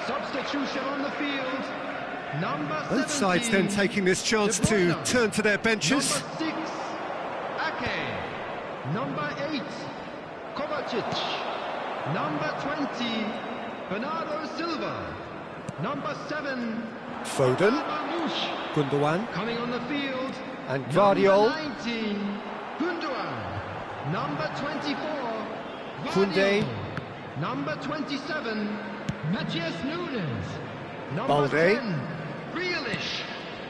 Substitution on the field. Number Both sides then taking this chance to turn to their benches. Number 6, Ake. Number 8, Kovacic. Number 20, Bernardo Silva. Number 7, Foden. Marmoush. Gundogan. Coming on the field. And Guardiola. Number 19, Gundogan. Number 24, Koundé. Guardiola. Number 27, Matthias Nunes. Number Balde. 10, Grealish.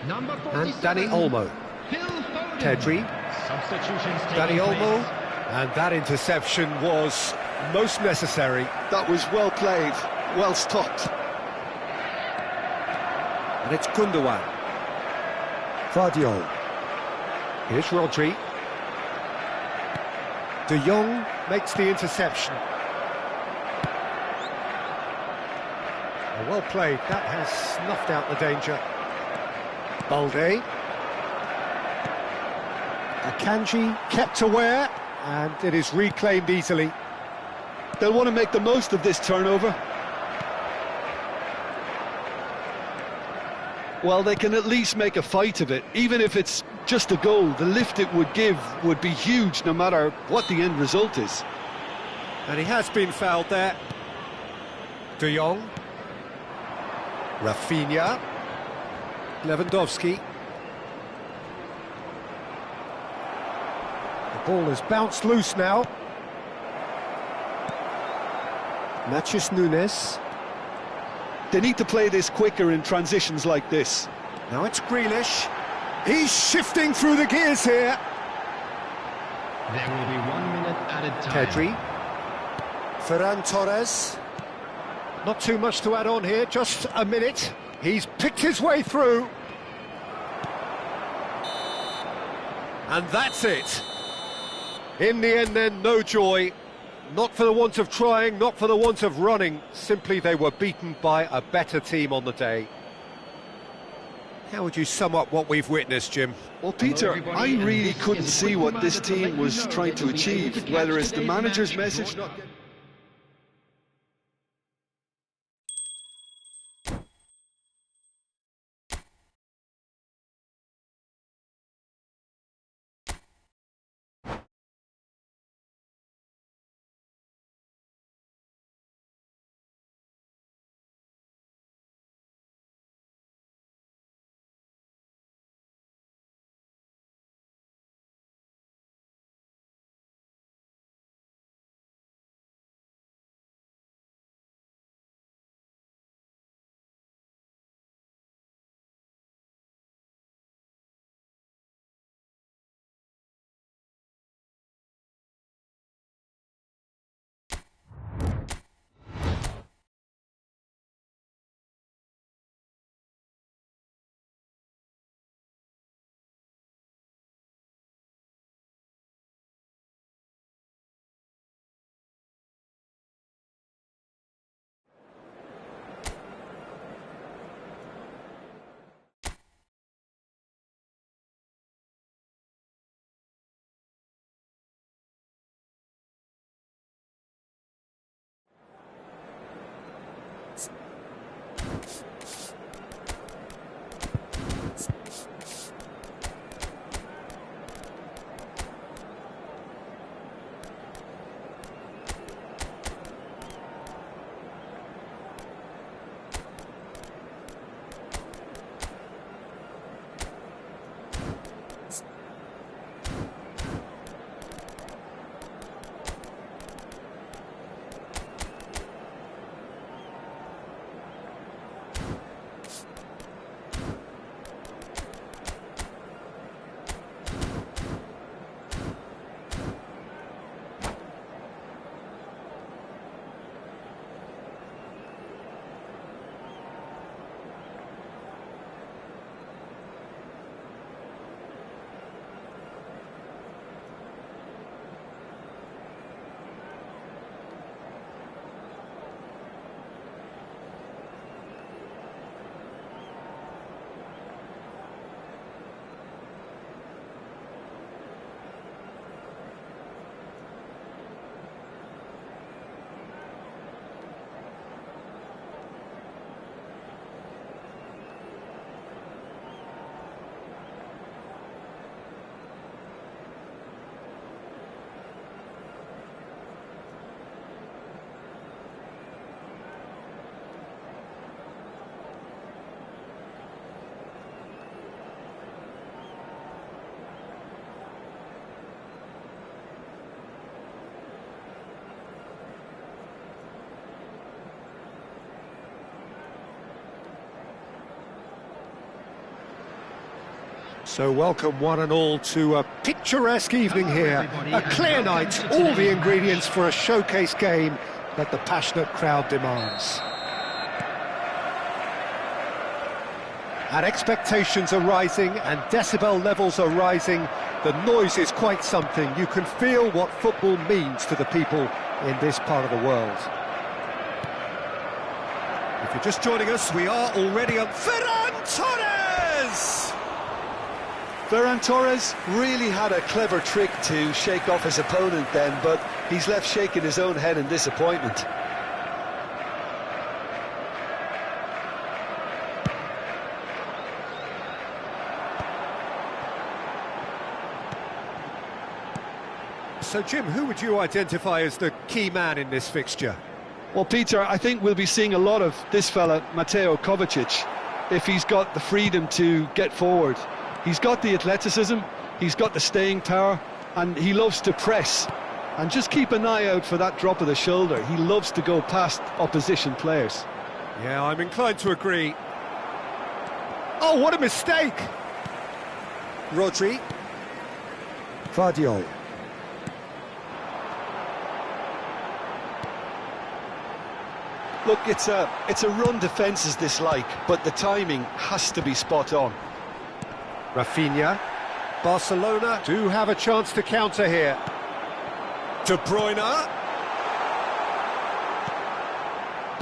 Number 47, And Danny Olmo. Phil Foden. Pedri. Substitutions Danny taking Olmo. place. And that interception was most necessary. That was well played, well stopped. And it's Gundogan. Guardiola. Here's Rodri. De Jong makes the interception. Oh, well played. That has snuffed out the danger. Balde. Akanji kept aware, and it is reclaimed easily. They'll want to make the most of this turnover. Well, they can at least make a fight of it. Even if it's just a goal, the lift it would give would be huge no matter what the end result is. And he has been fouled there. De Jong. Rafinha. Lewandowski. The ball has bounced loose now. Matthias Nunes. They need to play this quicker in transitions like this. Now it's Grealish. He's shifting through the gears here. There will be 1 minute added time. Pedri. Ferran Torres. Not too much to add on here, just a minute. He's picked his way through. And that's it. In the end then, no joy. Not for the want of trying, not for the want of running. Simply they were beaten by a better team on the day. How would you sum up what we've witnessed, Jim? Well, Peter, I really couldn't see what this team was trying to achieve, whether it's the manager's message not getting... So welcome one and all to a picturesque evening here, a clear night, all the ingredients for a showcase game that the passionate crowd demands. And expectations are rising and decibel levels are rising. The noise is quite something. You can feel what football means to the people in this part of the world. If you're just joining us, we are already on Ferran Torres! Ferran Torres really had a clever trick to shake off his opponent then, but he's left shaking his own head in disappointment. So, Jim, who would you identify as the key man in this fixture? Well, Peter, I think we'll be seeing a lot of this fella, Mateo Kovacic, if he's got the freedom to get forward. He's got the athleticism, he's got the staying power, and he loves to press. And just keep an eye out for that drop of the shoulder. He loves to go past opposition players. Yeah, I'm inclined to agree. Oh, what a mistake! Rodri. Vardiol. Look, it's a run defence's dislike, but the timing has to be spot on. Rafinha. Barcelona do have a chance to counter here. De Bruyne.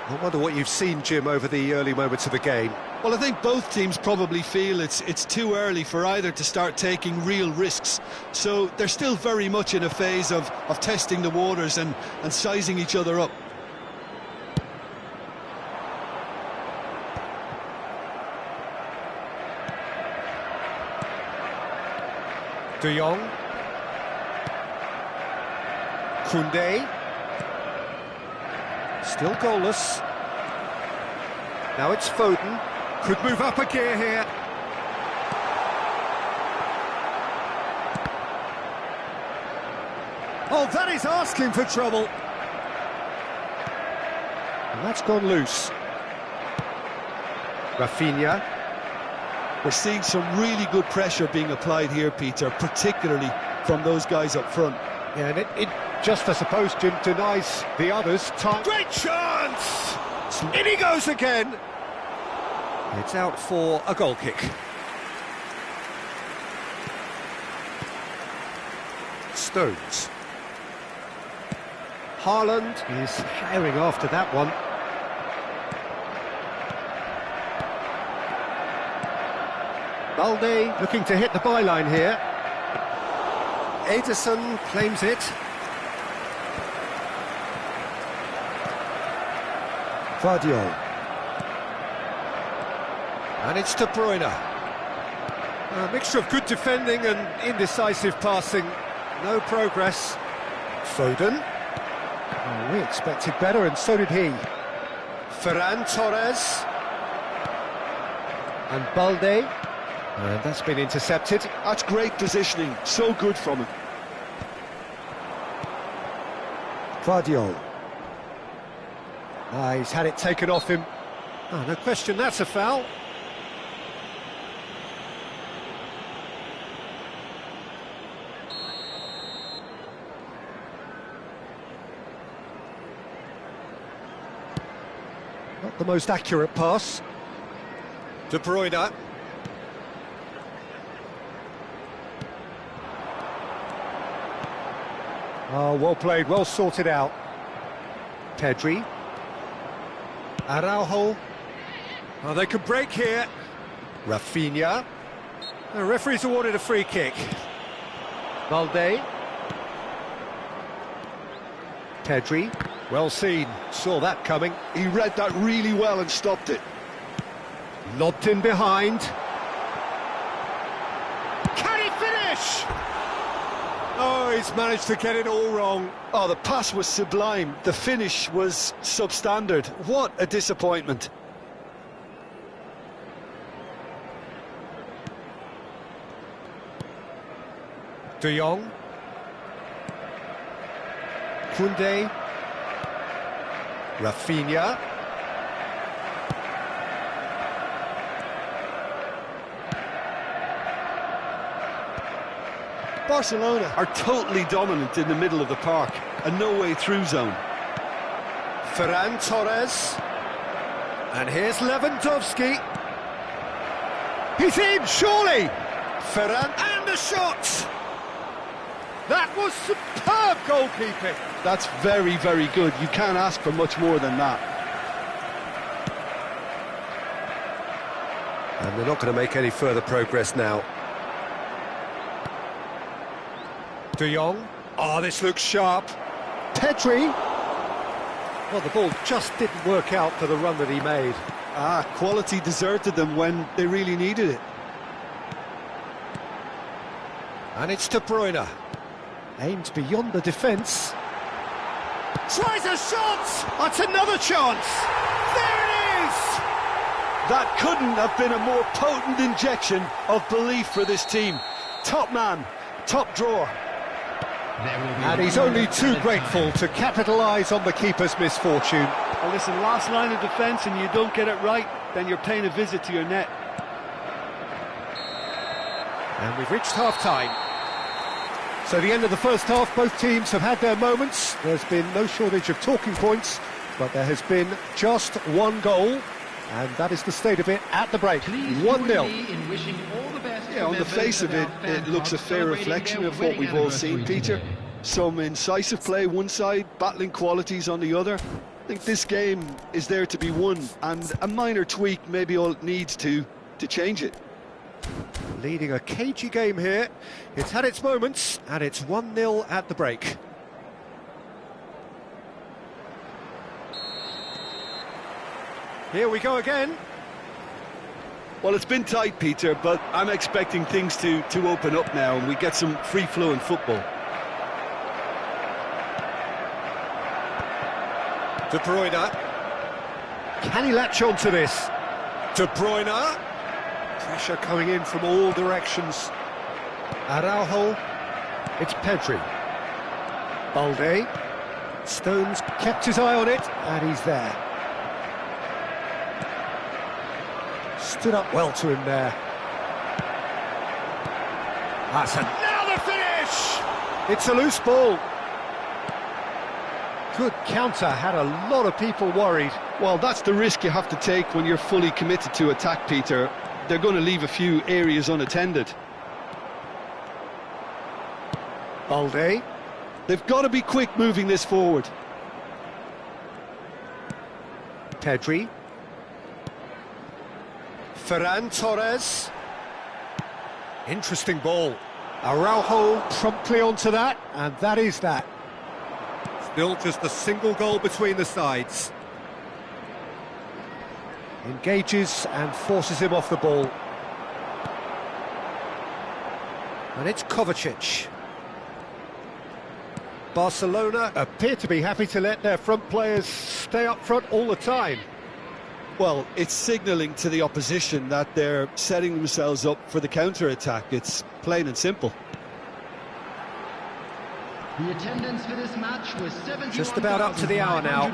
I wonder what you've seen, Jim, over the early moments of the game. Well, I think both teams probably feel it's too early for either to start taking real risks. So they're still very much in a phase of testing the waters and sizing each other up. De Jong. Koundé. Still goalless. Now it's Foden. Could move up a gear here. Oh, that is asking for trouble. And that's gone loose. Rafinha. We're seeing some really good pressure being applied here, Peter, particularly from those guys up front. Yeah, and it just, I suppose, Jim, denies the others time. Great chance! In he goes again! It's out for a goal kick. Stones. Haaland is firing after that one. Balde looking to hit the byline here. Ederson claims it. Guardiola. And it's De Bruyne. A mixture of good defending and indecisive passing. No progress. Foden. Oh, we expected better, and so did he. Ferran Torres. And Balde. And that's been intercepted. That's great positioning, so good from him. Guardiola. He's had it taken off him. Oh, no question, that's a foul. Not the most accurate pass. De Bruyne. Oh, well played, well sorted out. Pedri. Araujo. Oh, they could break here. Rafinha. The referee's awarded a free kick. Balde. Pedri. Well seen, saw that coming. He read that really well and stopped it. Lobbed in behind. Can he finish? Oh, he's managed to get it all wrong. Oh, the pass was sublime. The finish was substandard. What a disappointment. De Jong. Koundé. Rafinha. Barcelona are totally dominant in the middle of the park, a no-way-through zone. Ferran Torres. And here's Lewandowski. He's in, surely! Ferran, and the shot! That was superb goalkeeping. That's very, very good. You can't ask for much more than that. And they're not going to make any further progress now. De Jong. Oh, this looks sharp. Pedri. Well, the ball just didn't work out for the run that he made. Quality deserted them when they really needed it. And it's De Bruyne. Aimed beyond the defence. Tries a shot! That's another chance! There it is! That couldn't have been a more potent injection of belief for this team. Top man, top drawer. And he's only too grateful to capitalise on the keeper's misfortune. Well, listen, last line of defence and you don't get it right, then you're paying a visit to your net. And we've reached half-time. So the end of the first half, both teams have had their moments. There's been no shortage of talking points, but there has been just one goal, and that is the state of it at the break. 1-0. Yeah, on the face of it, it looks a fair reflection of what we've all seen, Peter. Some incisive play one side, battling qualities on the other. I think this game is there to be won, and a minor tweak maybe all it needs to change it. Leading a cagey game here. It's had its moments, and it's 1-0 at the break. Here we go again. Well, it's been tight, Peter, but I'm expecting things to open up now and we get some free-flowing football. De Bruyne. Can he latch on to this? De Bruyne. Pressure coming in from all directions. Araujo. It's Pedri. Balde. Stones kept his eye on it, and he's there. Stood up well to him there. That's now the finish! It's a loose ball. Good counter, had a lot of people worried. Well, that's the risk you have to take when you're fully committed to attack, Peter. They're going to leave a few areas unattended. Balde. They've got to be quick moving this forward. Pedri. Ferran Torres. Interesting ball. Araujo promptly onto that, and that is that. Still just a single goal between the sides. Engages and forces him off the ball. And it's Kovacic. Barcelona appear to be happy to let their front players stay up front all the time. Well, it's signalling to the opposition that they're setting themselves up for the counter-attack. It's plain and simple. The attendance for this match was 71,550. Just about up to the hour now.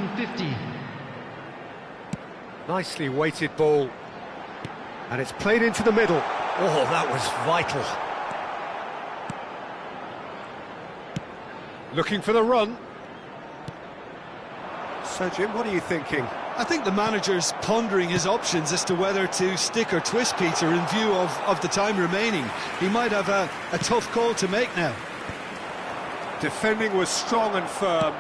Nicely weighted ball. And it's played into the middle. Oh, that was vital. Looking for the run. So, Jim, what are you thinking? I think the manager's pondering his options as to whether to stick or twist, Peter, in view of the time remaining. He might have a tough call to make now. Defending was strong and firm.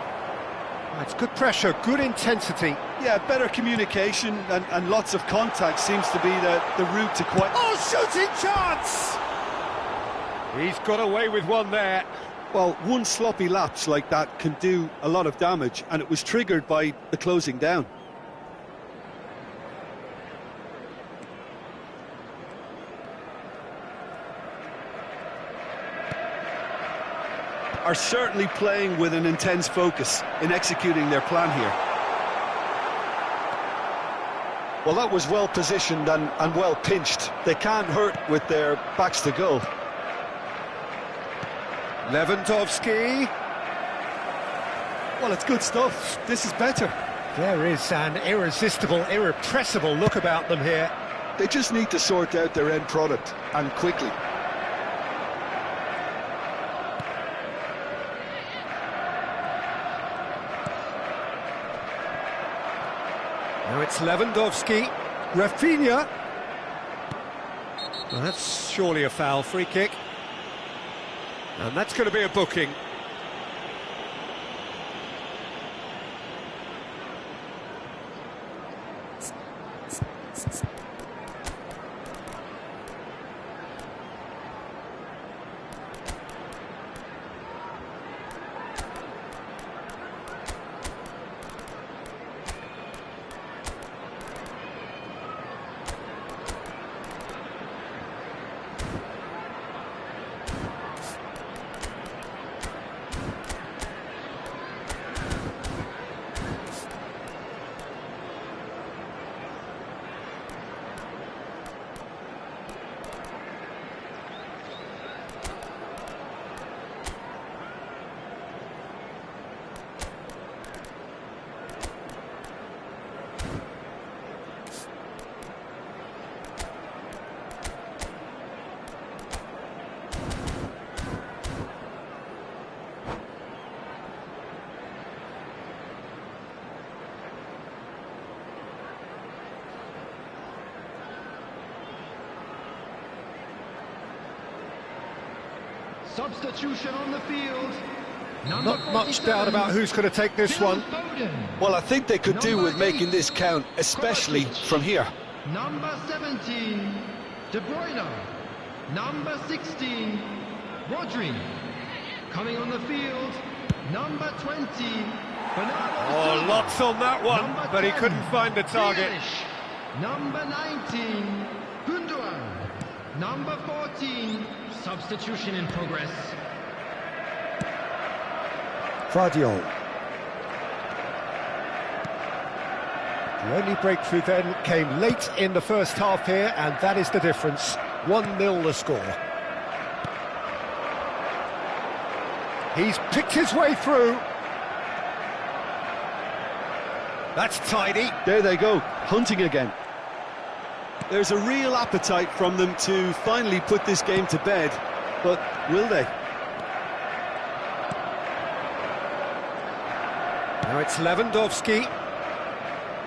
It's good pressure, good intensity. Yeah, better communication and lots of contact seems to be the route to quite... Oh, shooting chance! He's got away with one there. Well, one sloppy lapse like that can do a lot of damage, and it was triggered by the closing down. Are certainly playing with an intense focus in executing their plan here. Well, that was well positioned and well pinched. They can't hurt with their backs to goal. Lewandowski. Well, it's good stuff. This is better. There is an irresistible, irrepressible look about them here. They just need to sort out their end product, and quickly. Now it's Lewandowski. Rafinha. Well, that's surely a foul. Free kick. And that's going to be a booking. Substitution on the field. Not much doubt about who's going to take this one. Well, I think they could do with making this count, especially from here. Number 17, De Bruyne. Number 16, Rodri. Coming on the field, number 20, Bernardo Oh, Silva. lots on that one, Number but he 10, couldn't find the target. Grealish. Number 19, Gundogan. Number 14, substitution in progress. Guardiola. The only breakthrough then came late in the first half here, and that is the difference. 1-0 the score. He's picked his way through. That's tidy. There they go, hunting again. There's a real appetite from them to finally put this game to bed, but will they? Now it's Lewandowski.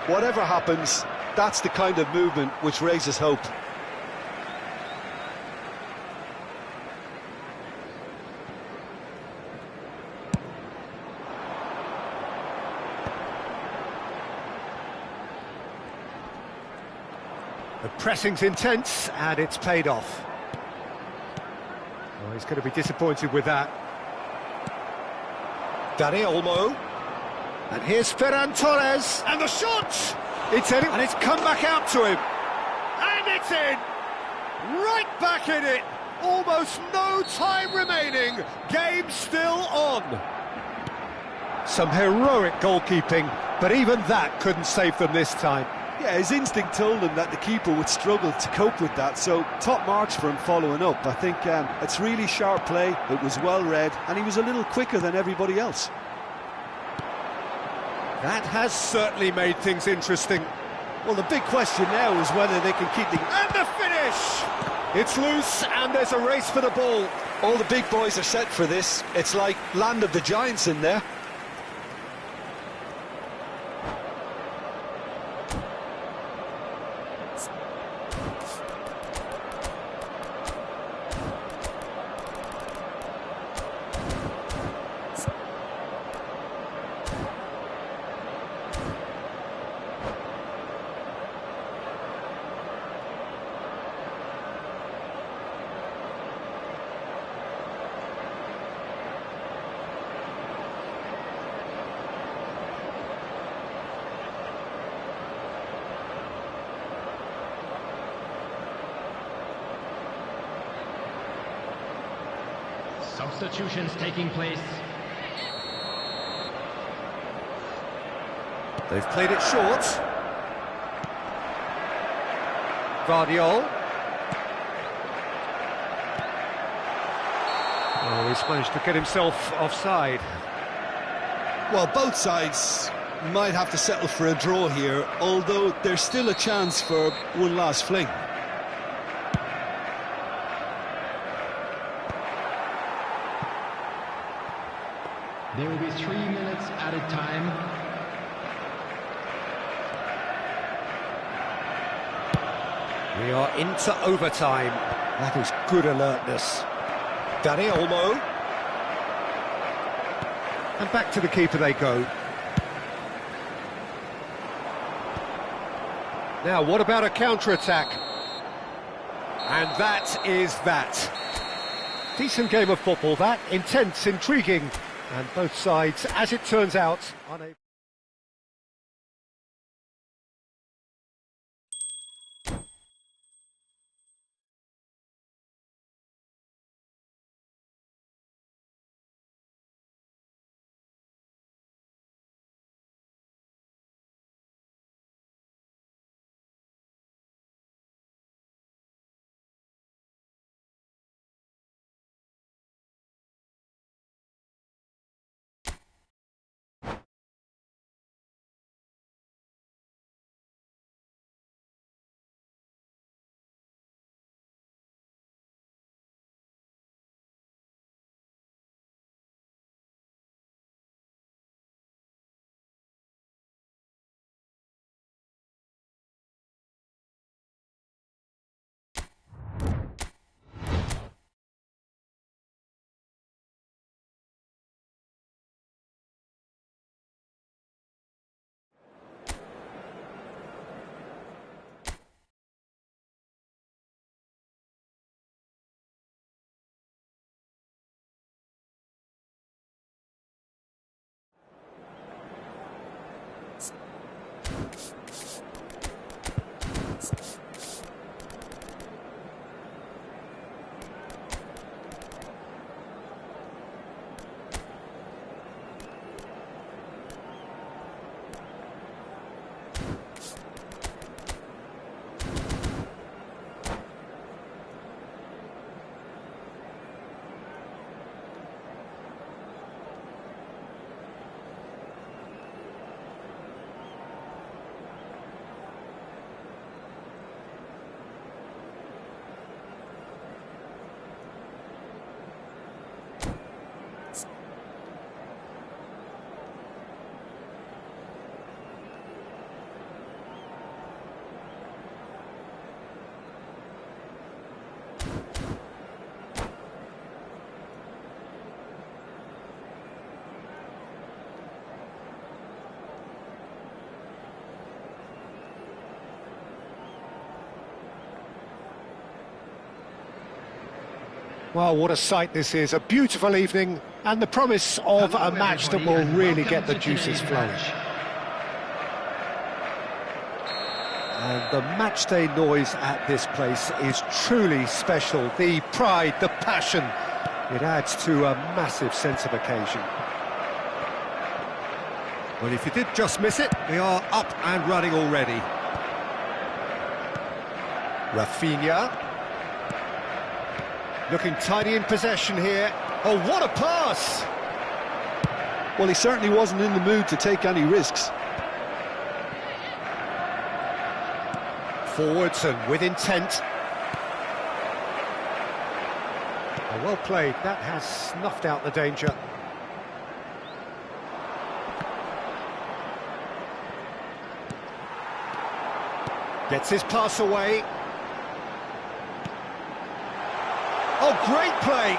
Whatever happens, that's the kind of movement which raises hope. The pressing's intense, and it's paid off. Oh, he's going to be disappointed with that. Dani Olmo. And here's Ferran Torres. And the shot! It's in, and it's come back out to him. And it's in! Right back in it! Almost no time remaining. Game still on. Some heroic goalkeeping, but even that couldn't save them this time. Yeah, his instinct told him that the keeper would struggle to cope with that, so top marks for him following up. I think it's really sharp play, it was well read, and he was a little quicker than everybody else. That has certainly made things interesting. Well, the big question now is whether they can keep the... And the finish! It's loose, and there's a race for the ball. All the big boys are set for this. It's like land of the giants in there. Substitutions taking place. They've played it short. Guardiola. Oh, he's managed to get himself offside. Well, both sides might have to settle for a draw here, although there's still a chance for one last fling. There will be 3 minutes added time. We are into overtime. That is good alertness. Dani Olmo. And back to the keeper they go. Now, what about a counter-attack? And that is that. Decent game of football, that. Intense, intriguing. And both sides, as it turns out, unable... Well, what a sight this is. A beautiful evening and the promise of a match that will really get the juices flowing. And the matchday noise at this place is truly special. The pride, the passion, it adds to a massive sense of occasion. Well, if you did just miss it, they are up and running already. Rafinha. Looking tidy in possession here. Oh, what a pass! Well, he certainly wasn't in the mood to take any risks. Forwards and with intent. Oh, well played. That has snuffed out the danger. Gets his pass away. Oh, great play!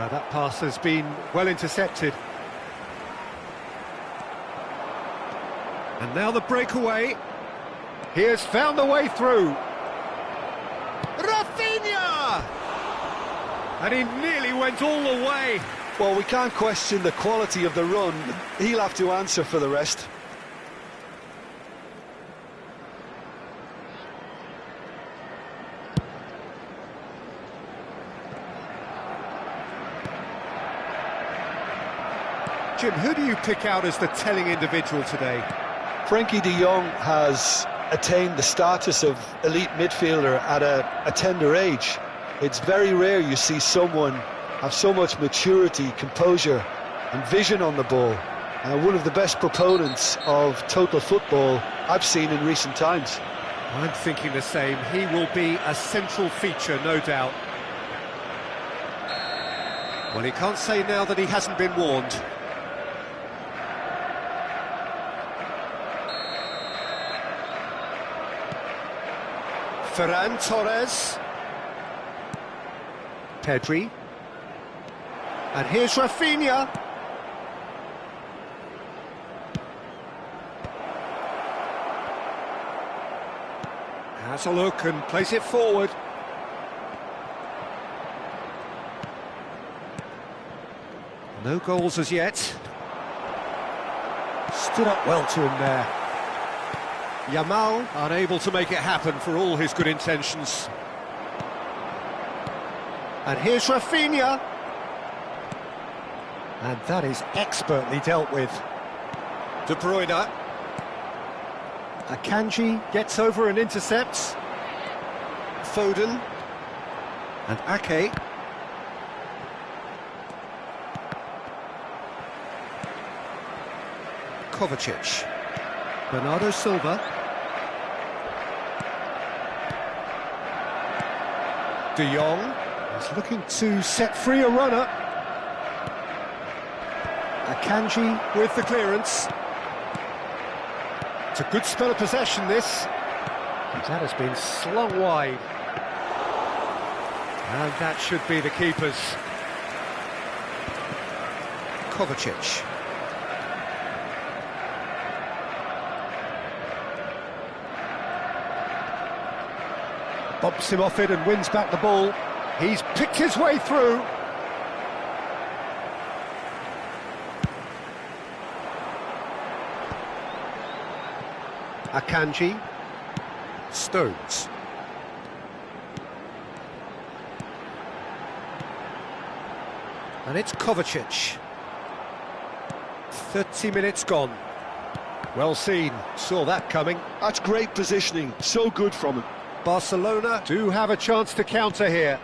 That pass has been well intercepted. And now the breakaway. He has found the way through. Rafinha! And he nearly went all the way. Well, we can't question the quality of the run. He'll have to answer for the rest. Jim, who do you pick out as the telling individual today? Frankie de Jong has attained the status of elite midfielder at a tender age. It's very rare you see someone have so much maturity, composure and vision on the ball. One of the best proponents of total football I've seen in recent times. I'm thinking the same. He will be a central feature, no doubt. Well, he can't say now that he hasn't been warned. Ferran Torres. Pedri. And here's Rafinha. Has a look and plays it forward. No goals as yet. Stood up well to him there. Yamal unable to make it happen for all his good intentions. And here's Rafinha. And that is expertly dealt with. De Bruyne. Akanji gets over and intercepts. Foden. And Ake. Kovacic. Bernardo Silva. De Jong is looking to set free a runner. Akanji with the clearance. It's a good spell of possession, this. That has been slung wide. And that should be the keeper's. Kovacic. Bumps him off it and wins back the ball. He's picked his way through. Akanji. Stones. And it's Kovacic. 30 minutes gone. Well seen, saw that coming. That's great positioning, so good from him. Barcelona do have a chance to counter here.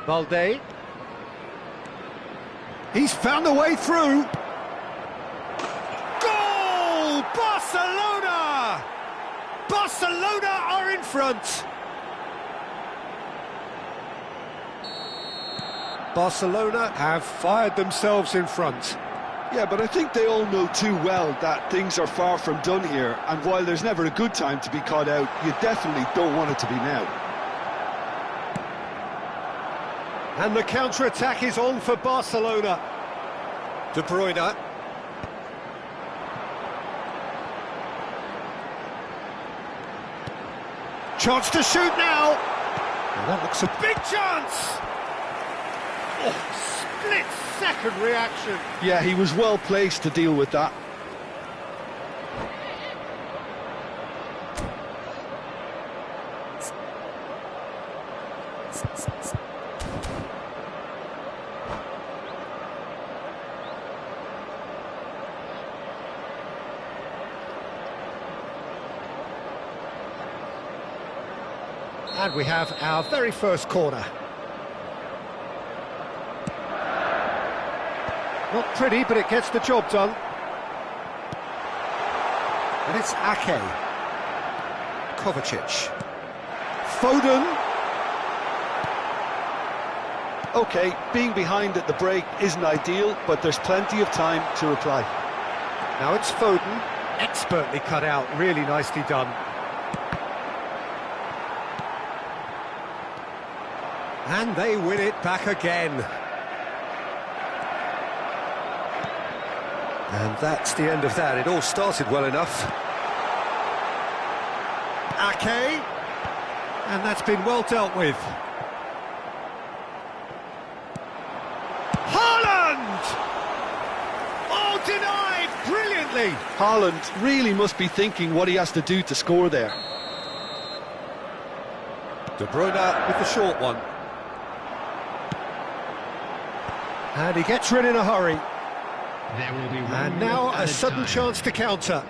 Valde. He's found a way through. Goal! Barcelona! Barcelona are in front. Barcelona have fired themselves in front. Yeah, but I think they all know too well that things are far from done here, and while there's never a good time to be caught out, you definitely don't want it to be now. And the counter-attack is on for Barcelona. De Bruyne. Chance to shoot now. Well, that looks a big chance. Oh, split-second reaction. Yeah, he was well placed to deal with that. And we have our very first corner. Not pretty, but it gets the job done. And it's Ake. Kovacic. Foden. OK, being behind at the break isn't ideal, but there's plenty of time to reply. Now it's Foden. Expertly cut out, really nicely done. And they win it back again. And that's the end of that. It all started well enough. Ake. And that's been well dealt with. Haaland! Oh, denied brilliantly. Haaland really must be thinking what he has to do to score there. De Bruyne with the short one. And he gets rid in a hurry. There will be And now a sudden chance to counter.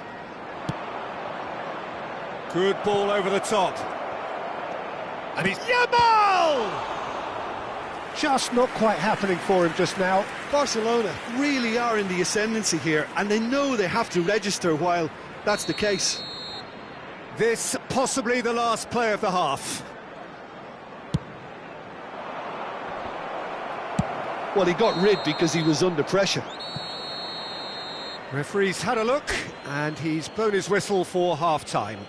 Good ball over the top. And he's Yamal! Just not quite happening for him just now. Barcelona really are in the ascendancy here, and they know they have to register while that's the case. This possibly the last play of the half. Well, he got rid because he was under pressure. Referee's had a look, and he's blown his whistle for half-time.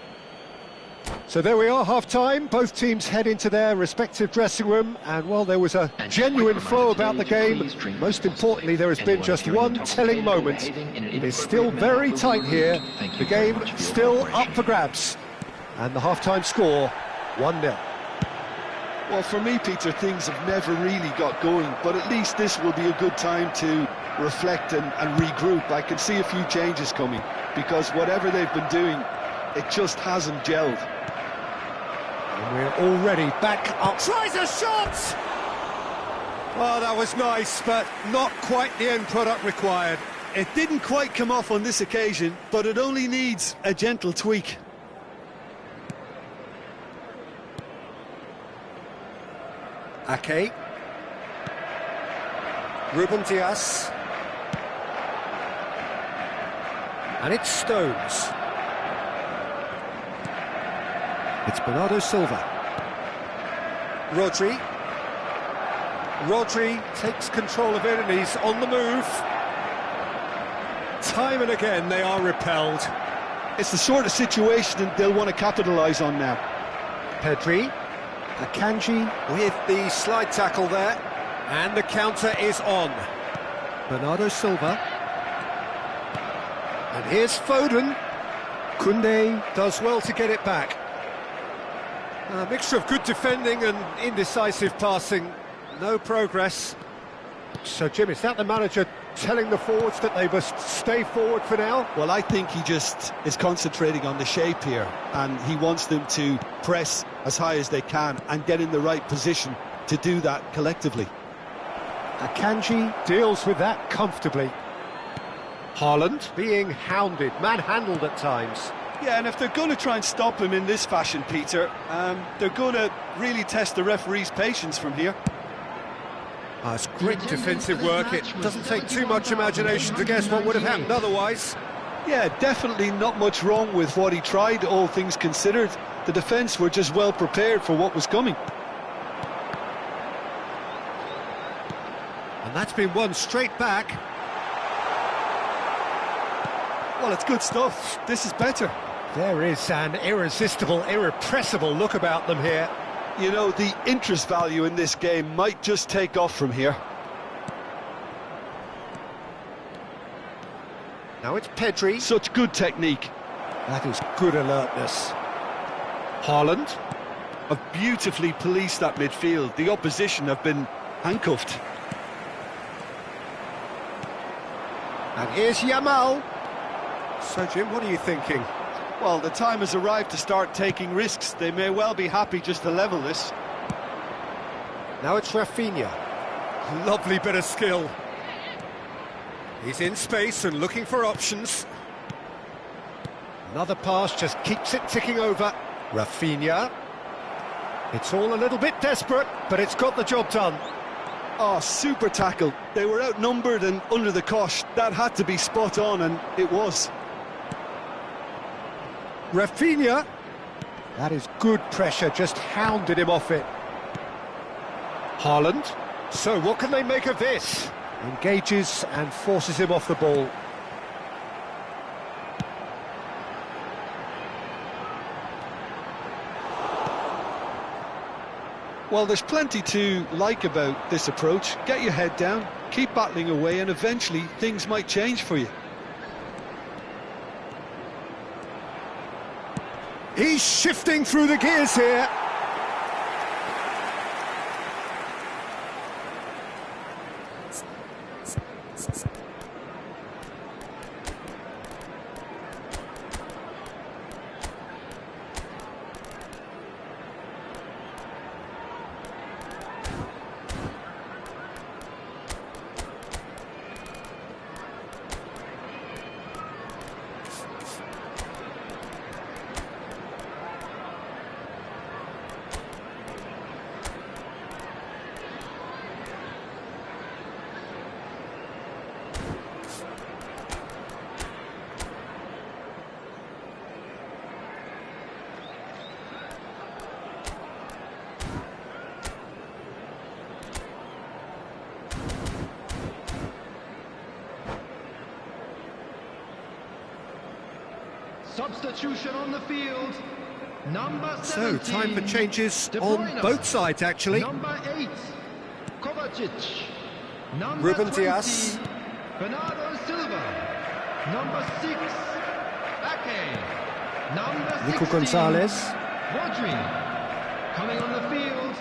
So there we are, half-time. Both teams head into their respective dressing room, and while there was a genuine flow about the game, most importantly, there has been just one telling moment. It is still very tight here. The game still up for grabs. And the half-time score, 1-0. Well, for me, Peter, things have never really got going, but at least this will be a good time to reflect and regroup. I can see a few changes coming, because whatever they've been doing, it just hasn't gelled. And we're already back up. Tries a shot! Oh, that was nice, but not quite the end product required. It didn't quite come off on this occasion, but it only needs a gentle tweak. Ake. Ruben Dias. And it's Stones. It's Bernardo Silva. Rodri. Rodri takes control of it and he's on the move. Time and again they are repelled. It's the sort of situation they'll want to capitalise on now. Pedri. Akanji with the slide tackle there. And the counter is on. Bernardo Silva. And here's Foden. Koundé does well to get it back. A mixture of good defending and indecisive passing. No progress. So, Jim, is that the manager telling the forwards that they must stay forward for now? Well, I think he just is concentrating on the shape here, and he wants them to press as high as they can and get in the right position to do that collectively. Akanji deals with that comfortably. Haaland being hounded, manhandled at times. Yeah, and if they're going to try and stop him in this fashion, Peter, they're going to really test the referee's patience from here. It's great defensive work. It doesn't take too much imagination to guess what would have happened otherwise. Yeah, definitely not much wrong with what he tried, all things considered. The defence were just well prepared for what was coming. And that's been won straight back. Well, it's good stuff. This is better. There is an irresistible, irrepressible look about them here. You know, the interest value in this game might just take off from here. Now it's Pedri. Such good technique. That is good alertness. Haaland. Have beautifully policed that midfield. The opposition have been handcuffed. And here's Yamal. So, Jim, what are you thinking? Well, the time has arrived to start taking risks. They may well be happy just to level this. Now it's Rafinha. Lovely bit of skill. He's in space and looking for options. Another pass just keeps it ticking over. Rafinha. It's all a little bit desperate, but it's got the job done. Oh, super tackle. They were outnumbered and under the cosh. That had to be spot on, and it was. Rafinha. That is good pressure, just hounded him off it. Haaland. So what can they make of this? Engages and forces him off the ball. Well, there's plenty to like about this approach. Get your head down, keep battling away, and eventually things might change for you. He's shifting through the gears here. Substitution on the field. Number 17. So, time for changes on both sides, actually. Number 8, Kovacic. Number Ruben 20, Dias. Bernardo Silva. Number 6, Ake. Number Nico 16, Gonzalez. Rodri. Coming on the field,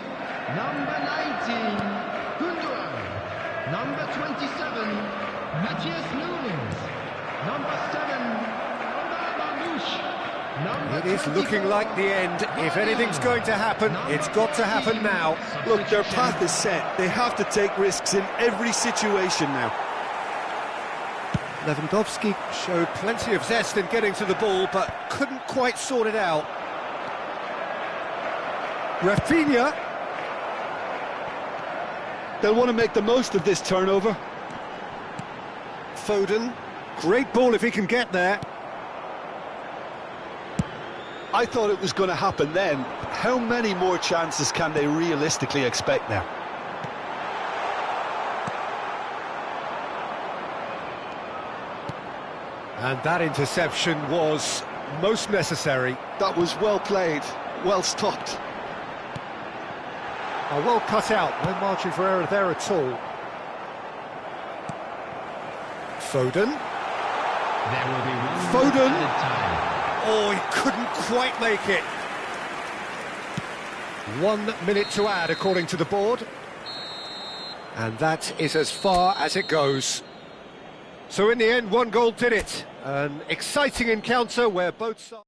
number 19, Gundogan. Number 27, Matthias Nunes. Number 7, It is looking like the end. If anything's going to happen, it's got to happen now. Look, their path is set. They have to take risks in every situation now. Lewandowski showed plenty of zest in getting to the ball, but couldn't quite sort it out. Rafinha. They'll want to make the most of this turnover. Foden. Great ball if he can get there. I thought it was going to happen then. How many more chances can they realistically expect now? And that interception was most necessary. That was well played, well stopped. Well cut out, no margin for error there at all. Foden. There will be one Foden. added time. Oh, he couldn't quite make it. 1 minute to add, according to the board. And that is as far as it goes. So in the end, one goal did it. An exciting encounter where both sides...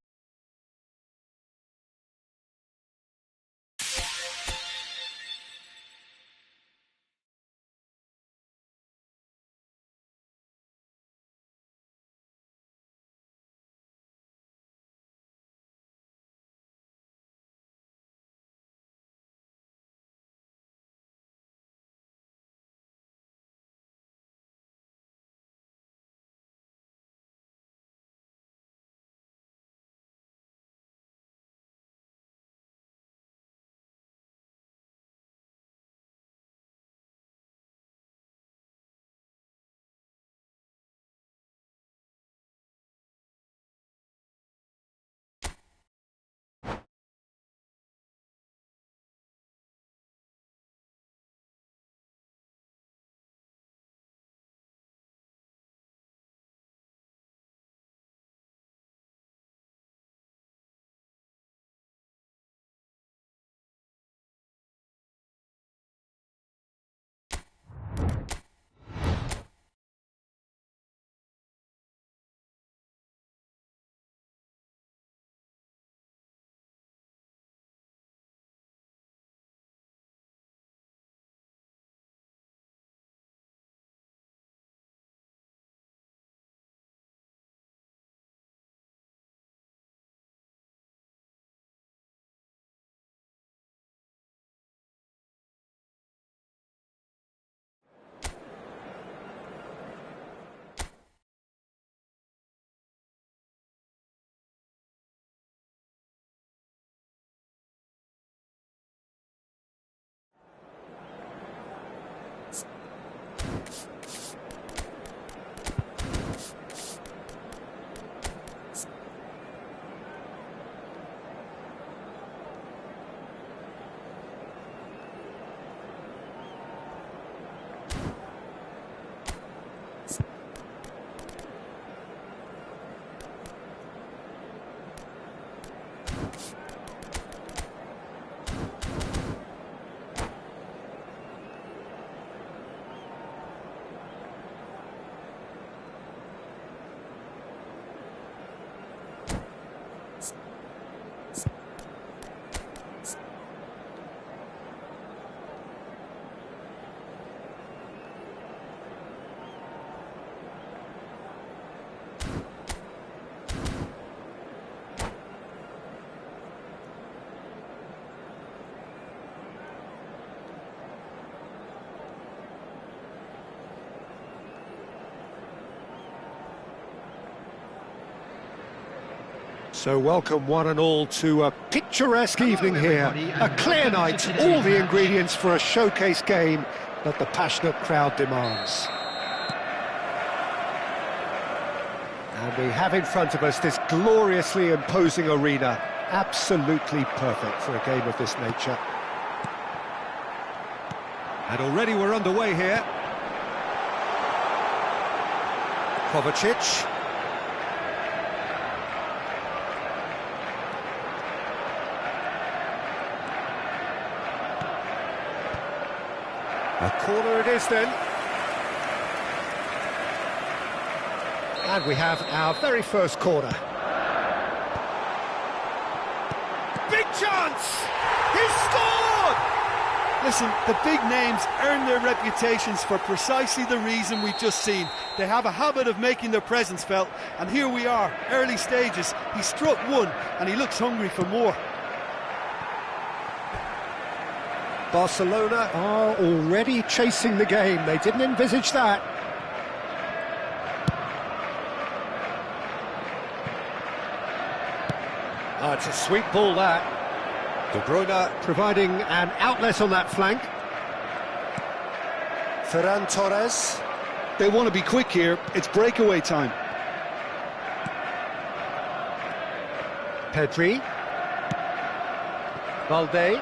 So welcome one and all to a picturesque evening here, a clear night, all the ingredients for a showcase game that the passionate crowd demands. And we have in front of us this gloriously imposing arena, absolutely perfect for a game of this nature. And already we're underway here. Kovacic. A corner it is then. And we have our very first corner. Big chance! He's scored! Listen, the big names earn their reputations for precisely the reason we've just seen. They have a habit of making their presence felt, and here we are, early stages. He struck one, and he looks hungry for more. Barcelona are already chasing the game. They didn't envisage that. Oh, it's a sweet ball, that. De Bruyne providing an outlet on that flank. Ferran Torres. They want to be quick here. It's breakaway time. Pedri. Valde.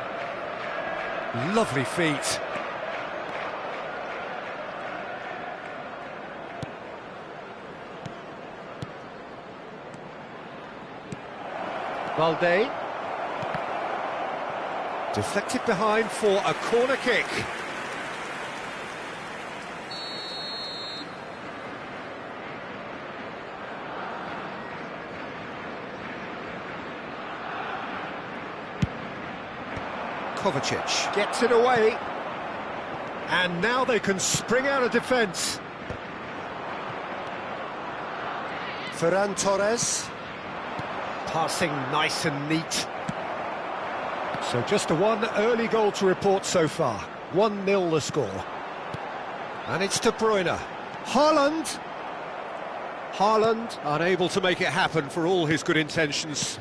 Lovely feet. Valde. Deflected behind for a corner kick. Kovacic gets it away. And now they can spring out of defence. Ferran Torres. Passing nice and neat. So just one early goal to report so far. 1-0 the score. And it's De Bruyne. Haaland. Haaland unable to make it happen for all his good intentions.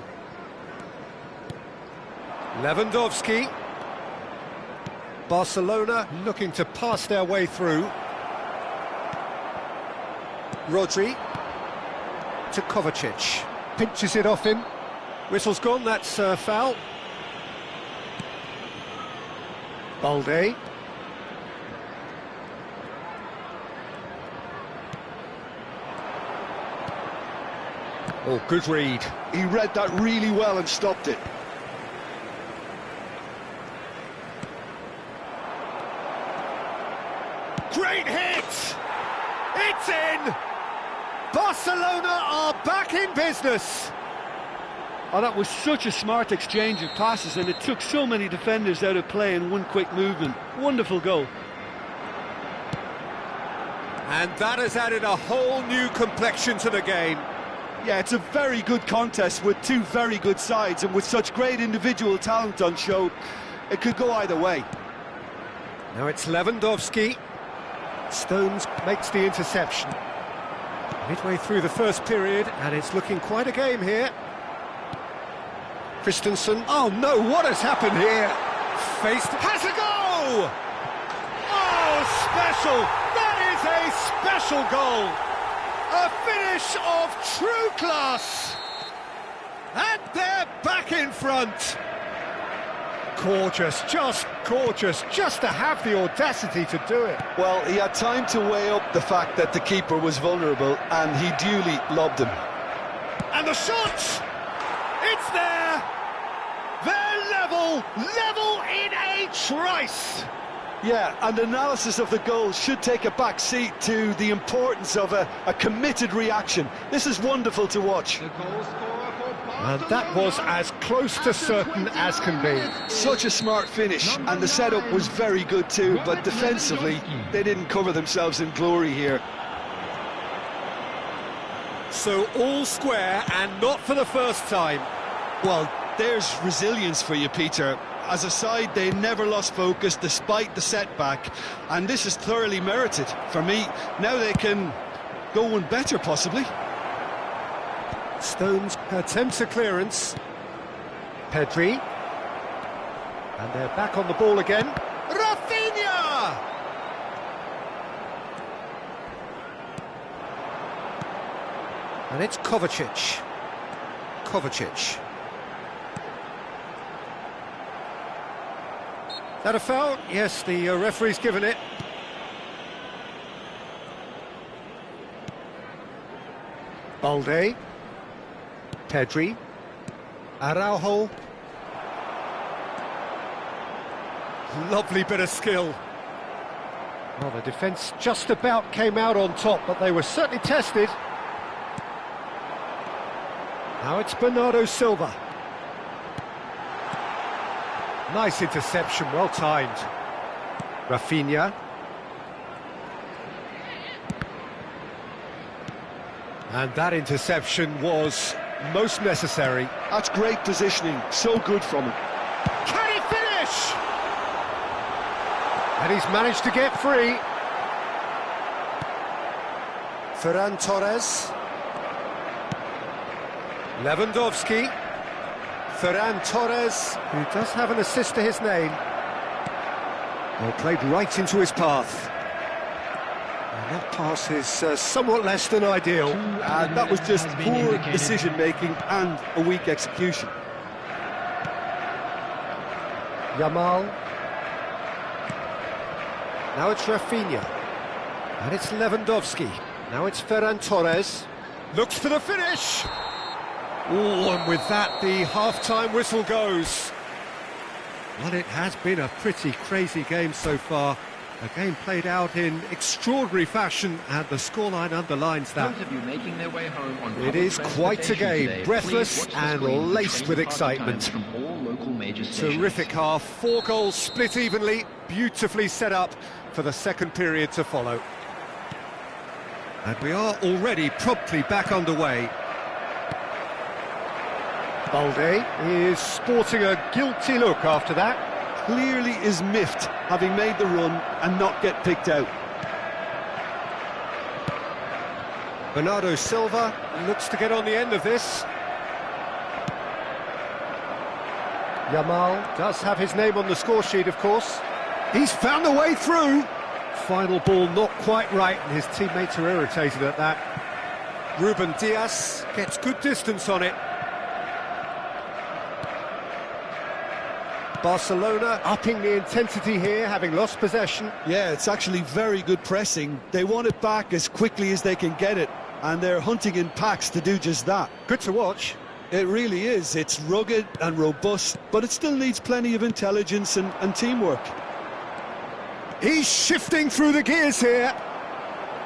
Lewandowski. Barcelona looking to pass their way through. Rodri to Kovacic. Pinches it off him. Whistle's gone, that's foul. Balde. Oh, good read. He read that really well and stopped it. Great hit! It's in! Barcelona are back in business! Oh, that was such a smart exchange of passes, and it took so many defenders out of play in one quick movement. Wonderful goal. And that has added a whole new complexion to the game. Yeah, it's a very good contest with two very good sides, and with such great individual talent on show, it could go either way. Now it's Lewandowski. Stones makes the interception. Midway through the first period, and it's looking quite a game here. Christensen. Oh no, what has happened here? Faced. Has a go! Oh, special! That is a special goal! A finish of true class! And they're back in front! Gorgeous, just to have the audacity to do it. Well, he had time to weigh up the fact that the keeper was vulnerable, and he duly lobbed him. And the shot! It's there! They're level in a trice! Yeah, and analysis of the goal should take a back seat to the importance of a committed reaction. This is wonderful to watch. The goal scorer for And Barcelona. that was as close to certain as can be. Such a smart finish, and the setup was very good too, but defensively, they didn't cover themselves in glory here. So all square, and not for the first time. Well, there's resilience for you, Peter. As a side, they never lost focus despite the setback, and this is thoroughly merited. For me, now they can go one better, possibly. Stones attempts a clearance. Pedri. And they're back on the ball again. Rafinha! And it's Kovacic. Kovacic. That a foul? Yes, the referee's given it. Balde. Pedri. Araujo. Lovely bit of skill. Well, the defence just about came out on top, but they were certainly tested. Now it's Bernardo Silva. Nice interception, well timed. Rafinha. And that interception was most necessary. That's great positioning, so good from him. Can he finish? And he's managed to get free. Ferran Torres. Lewandowski. Ferran Torres, who does have an assist to his name. Well, played right into his path. And that pass is somewhat less than ideal. And that was just poor decision-making and a weak execution. Yamal. Now it's Rafinha. And it's Lewandowski. Now it's Ferran Torres. Looks for the finish! Oh, and with that, the half-time whistle goes. Well, it has been a pretty crazy game so far. A game played out in extraordinary fashion, and the scoreline underlines that. Those of you making their way home on It is public quite a transportation game, today, breathless please watch the and screens of laced trains with and parking excitement. times from all local major stations. Terrific half, 4 goals split evenly, beautifully set up for the second period to follow. And we are already promptly back underway. Balde is sporting a guilty look after that. Clearly is miffed, having made the run and not get picked out. Bernardo Silva looks to get on the end of this. Yamal does have his name on the score sheet, of course. He's found a way through. Final ball not quite right, and his teammates are irritated at that. Ruben Dias gets good distance on it. Barcelona upping the intensity here, having lost possession. Yeah, it's actually very good pressing. They want it back as quickly as they can get it, and they're hunting in packs to do just that. Good to watch. It really is. It's rugged and robust, but it still needs plenty of intelligence and teamwork. He's shifting through the gears here.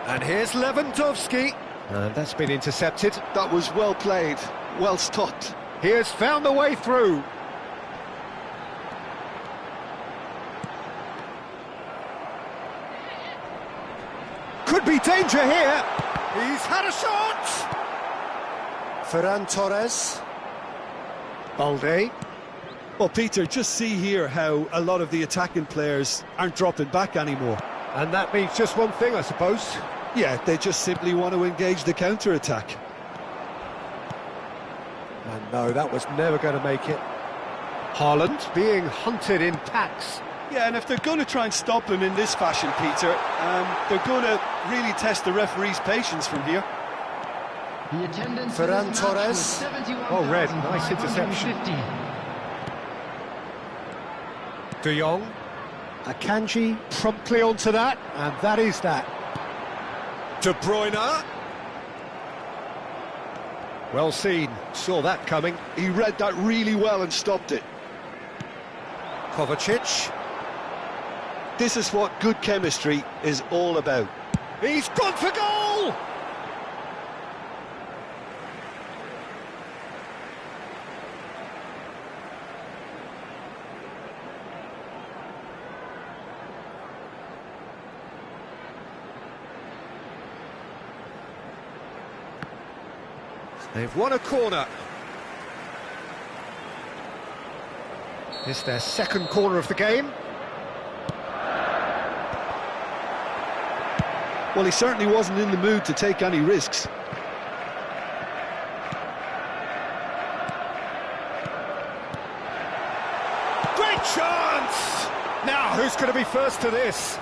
And here's Lewandowski. And that's been intercepted. That was well played, well stopped. He has found the way through. Could be danger here. He's had a shot. Ferran Torres. Balde. Well, Peter, just see here how a lot of the attacking players aren't dropping back anymore. And that means just one thing, I suppose. Yeah, they just simply want to engage the counter-attack. And no, that was never going to make it. Haaland being hunted in packs. Yeah, and if they're going to try and stop him in this fashion, Peter, they're going to really test the referee's patience from here. The attendance Ferran Torres. Oh, red, nice interception. De Jong. Akanji promptly onto that, and that is that. De Bruyne. Well seen, saw that coming. He read that really well and stopped it. Kovacic. This is what good chemistry is all about. He's gone for goal! They've won a corner. It's their second corner of the game. Well, he certainly wasn't in the mood to take any risks. Great chance! Now, who's going to be first to this?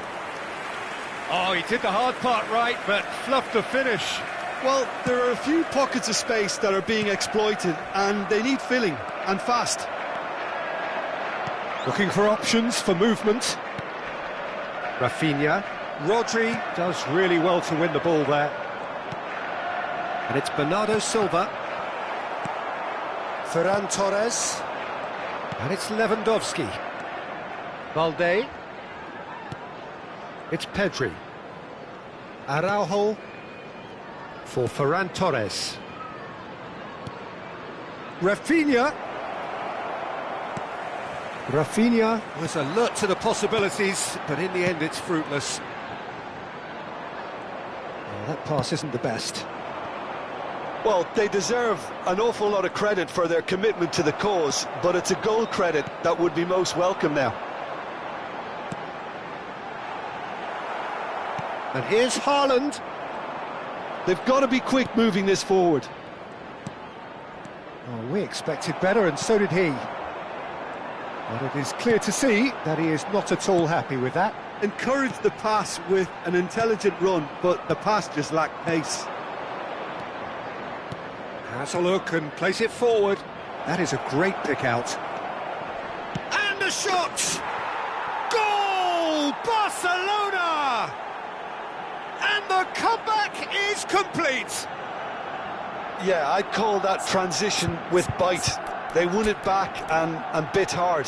Oh, he did the hard part right, but fluffed the finish. Well, there are a few pockets of space that are being exploited, and they need filling, and fast. Looking for options for movement. Rafinha. Rodri does really well to win the ball there. And it's Bernardo Silva. Ferran Torres. And it's Lewandowski. Balde. It's Pedri. Araujo for Ferran Torres. Rafinha. Rafinha was alert to the possibilities, but in the end it's fruitless. Well, that pass isn't the best. Well, they deserve an awful lot of credit for their commitment to the cause, but it's a goal credit that would be most welcome now. And here's Haaland. They've got to be quick moving this forward. Oh, we expected better, and so did he. But it is clear to see that he is not at all happy with that. Encourage the pass with an intelligent run, but the pass just lacked pace. Has a look and plays it forward. That is a great pick out. And a shot! Goal! Barcelona! And the comeback is complete. Yeah, I'd call that transition with bite. They won it back and bit hard.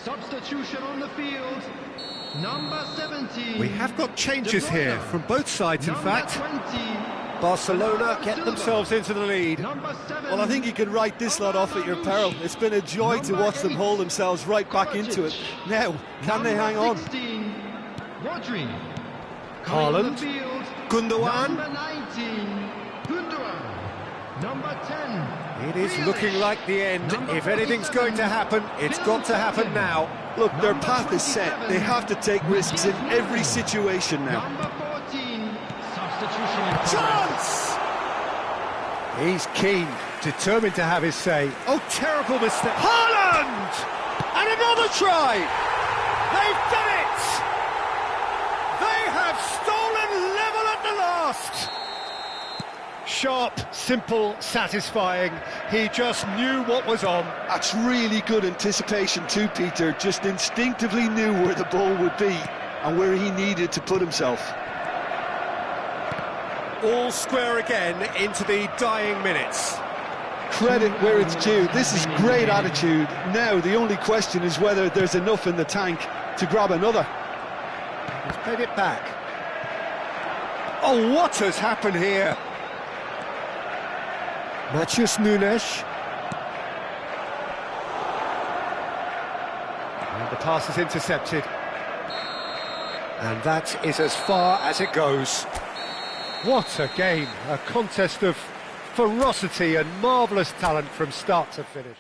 Substitution on the field. Number 17. We have got changes here from both sides, in fact. 20. Barcelona get themselves into the lead. Number 7. Well, I think you can write this lot off at your peril. It's been a joy to watch them hold themselves right back into it. Now, can they hang on? 16. Rodri. Haaland. Gundogan. Number 19. Gundogan. Number 10. It is Grealish. looking like the end. Number If anything's 47, going to happen, it's got to happen now. Look, their path is set. They have to take risks in every situation now. Number 14. Substitution in Chance! He's keen, determined to have his say. Oh, terrible mistake. Haaland! And another try! They've done it! They have stolen level at the last! Sharp, simple, satisfying. He just knew what was on. That's really good anticipation too, Peter. Just instinctively knew where the ball would be and where he needed to put himself. All square again into the dying minutes. Credit where it's due. This is great attitude. Now the only question is whether there's enough in the tank to grab another. He's played it back. Oh, what has happened here? Matheus Nunes. And the pass is intercepted. And that is as far as it goes. What a game, a contest of ferocity and marvellous talent from start to finish.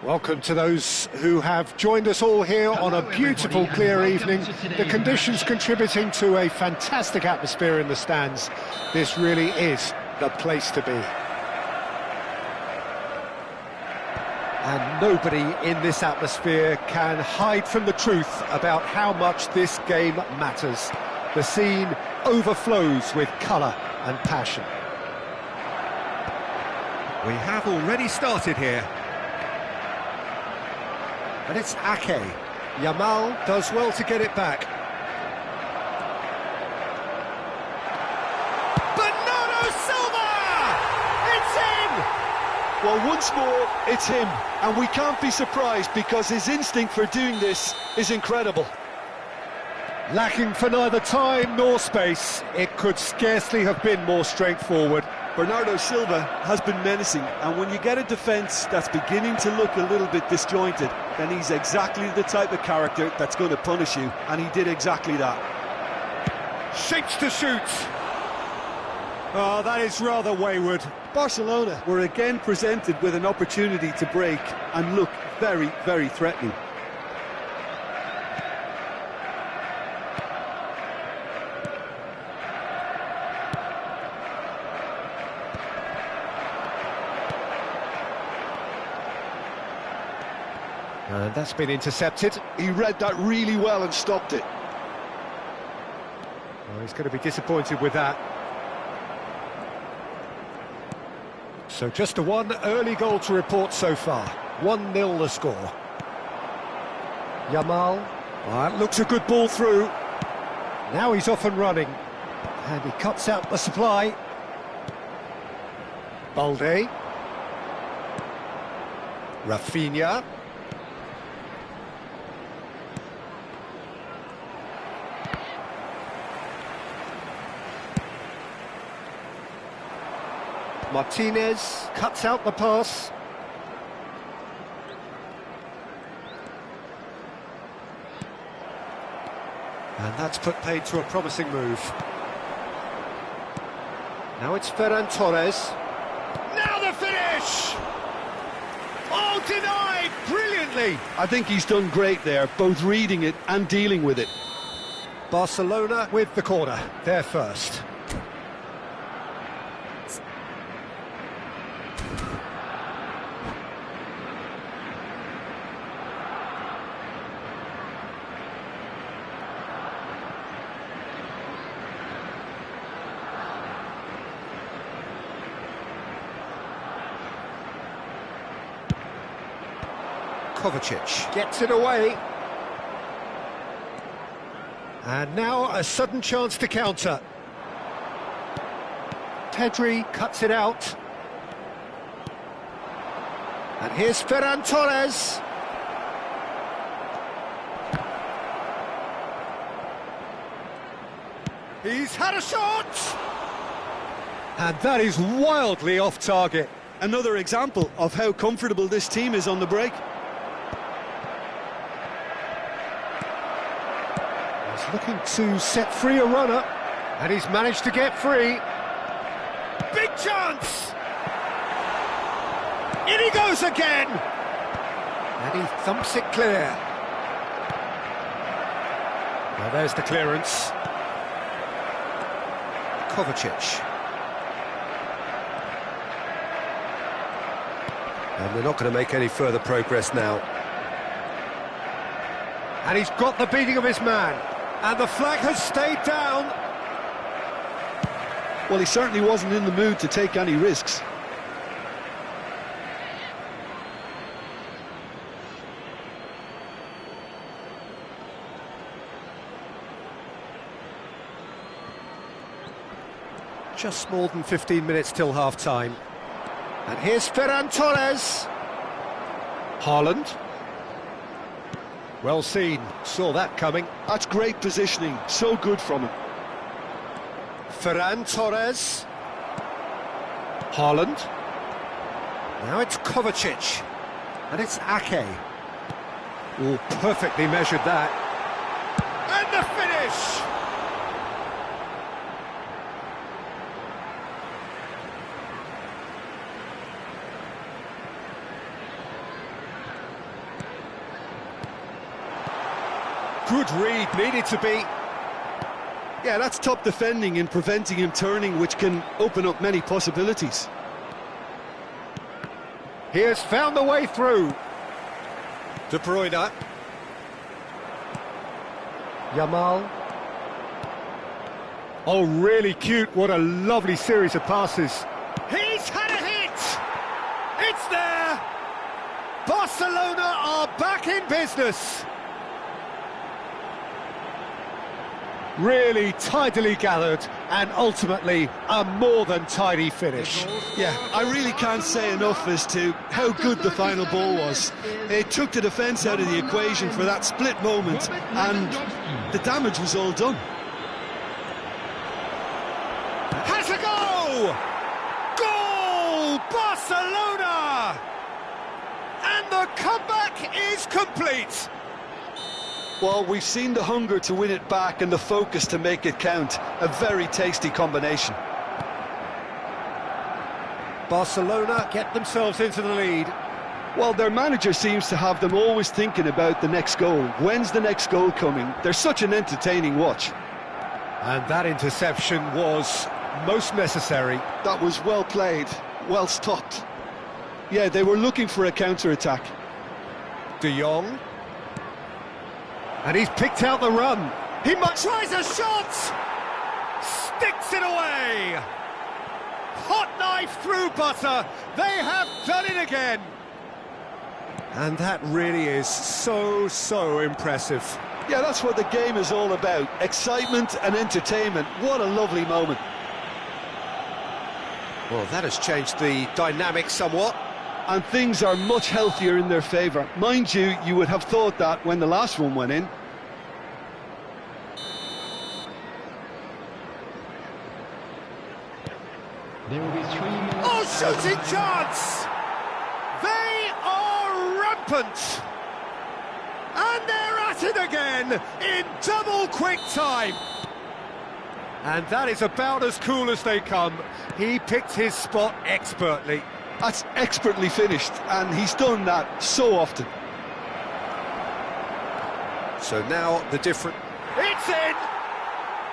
Welcome to those who have joined us all here on a beautiful, clear evening. The conditions contributing to a fantastic atmosphere in the stands. This really is the place to be. And nobody in this atmosphere can hide from the truth about how much this game matters. The scene overflows with colour and passion. We have already started here. And it's Ake. Yamal does well to get it back. Bernardo Silva! It's in! Well, once more, it's him. And we can't be surprised because his instinct for doing this is incredible. Lacking for neither time nor space, it could scarcely have been more straightforward. Bernardo Silva has been menacing, and when you get a defence that's beginning to look a little bit disjointed, then he's exactly the type of character that's going to punish you, and he did exactly that. Shapes to shoot. Oh, that is rather wayward. Barcelona were again presented with an opportunity to break and look very, very threatening. And that's been intercepted. He read that really well and stopped it. Oh, he's going to be disappointed with that. So just a one early goal to report so far. 1-0 the score. Yamal. Oh, that looks a good ball through. Now he's off and running. And he cuts out the supply. Balde. Rafinha. Martinez cuts out the pass. And that's put paid to a promising move. Now it's Ferran Torres. Now the finish! Oh, denied brilliantly! I think he's done great there, both reading it and dealing with it. Barcelona with the corner, they're first. Kovacic gets it away. And now a sudden chance to counter. Pedri cuts it out. And here's Ferran Torres. He's had a shot! And that is wildly off target. Another example of how comfortable this team is on the break. He's looking to set free a runner, and he's managed to get free. Big chance! In he goes again! And he thumps it clear. Now there's the clearance. Kovacic. And they're not going to make any further progress now. And he's got the beating of his man. And the flag has stayed down. Well, he certainly wasn't in the mood to take any risks. Just more than 15 minutes till half-time. And here's Ferran Torres. Haaland. Well seen, saw that coming. That's great positioning, so good from him. Ferran Torres. Haaland. Now it's Kovacic. And it's Ake. Oh, perfectly measured that. And the finish! Good read, needed to be. Yeah, that's top defending in preventing him turning, which can open up many possibilities. He has found the way through. De Bruyne. Yamal. Oh, really cute. What a lovely series of passes. He's had a hit! It's there! Barcelona are back in business. Really tidily gathered and ultimately a more than tidy finish. Yeah, I really can't say enough as to how good the final ball was. It took the defence out of the equation for that split moment and the damage was all done. Has a go! Goal! Barcelona! And the comeback is complete. Well, we've seen the hunger to win it back and the focus to make it count. A very tasty combination. Barcelona get themselves into the lead. Well, their manager seems to have them always thinking about the next goal. When's the next goal coming? They're such an entertaining watch. And that interception was most necessary. That was well played, well stopped. Yeah, they were looking for a counter-attack. De Jong. And he's picked out the run. He tries a shot! Sticks it away! Hot knife through butter. They have done it again. And that really is so impressive. Yeah, that's what the game is all about. Excitement and entertainment. What a lovely moment. Well, that has changed the dynamic somewhat. And things are much healthier in their favour. Mind you, you would have thought that when the last one went in. There will be 3 minutes. Oh, shooting chance! They are rampant! And they're at it again in double quick time. And that is about as cool as they come. He picked his spot expertly. That's expertly finished, and he's done that so often. So now the different... It's in!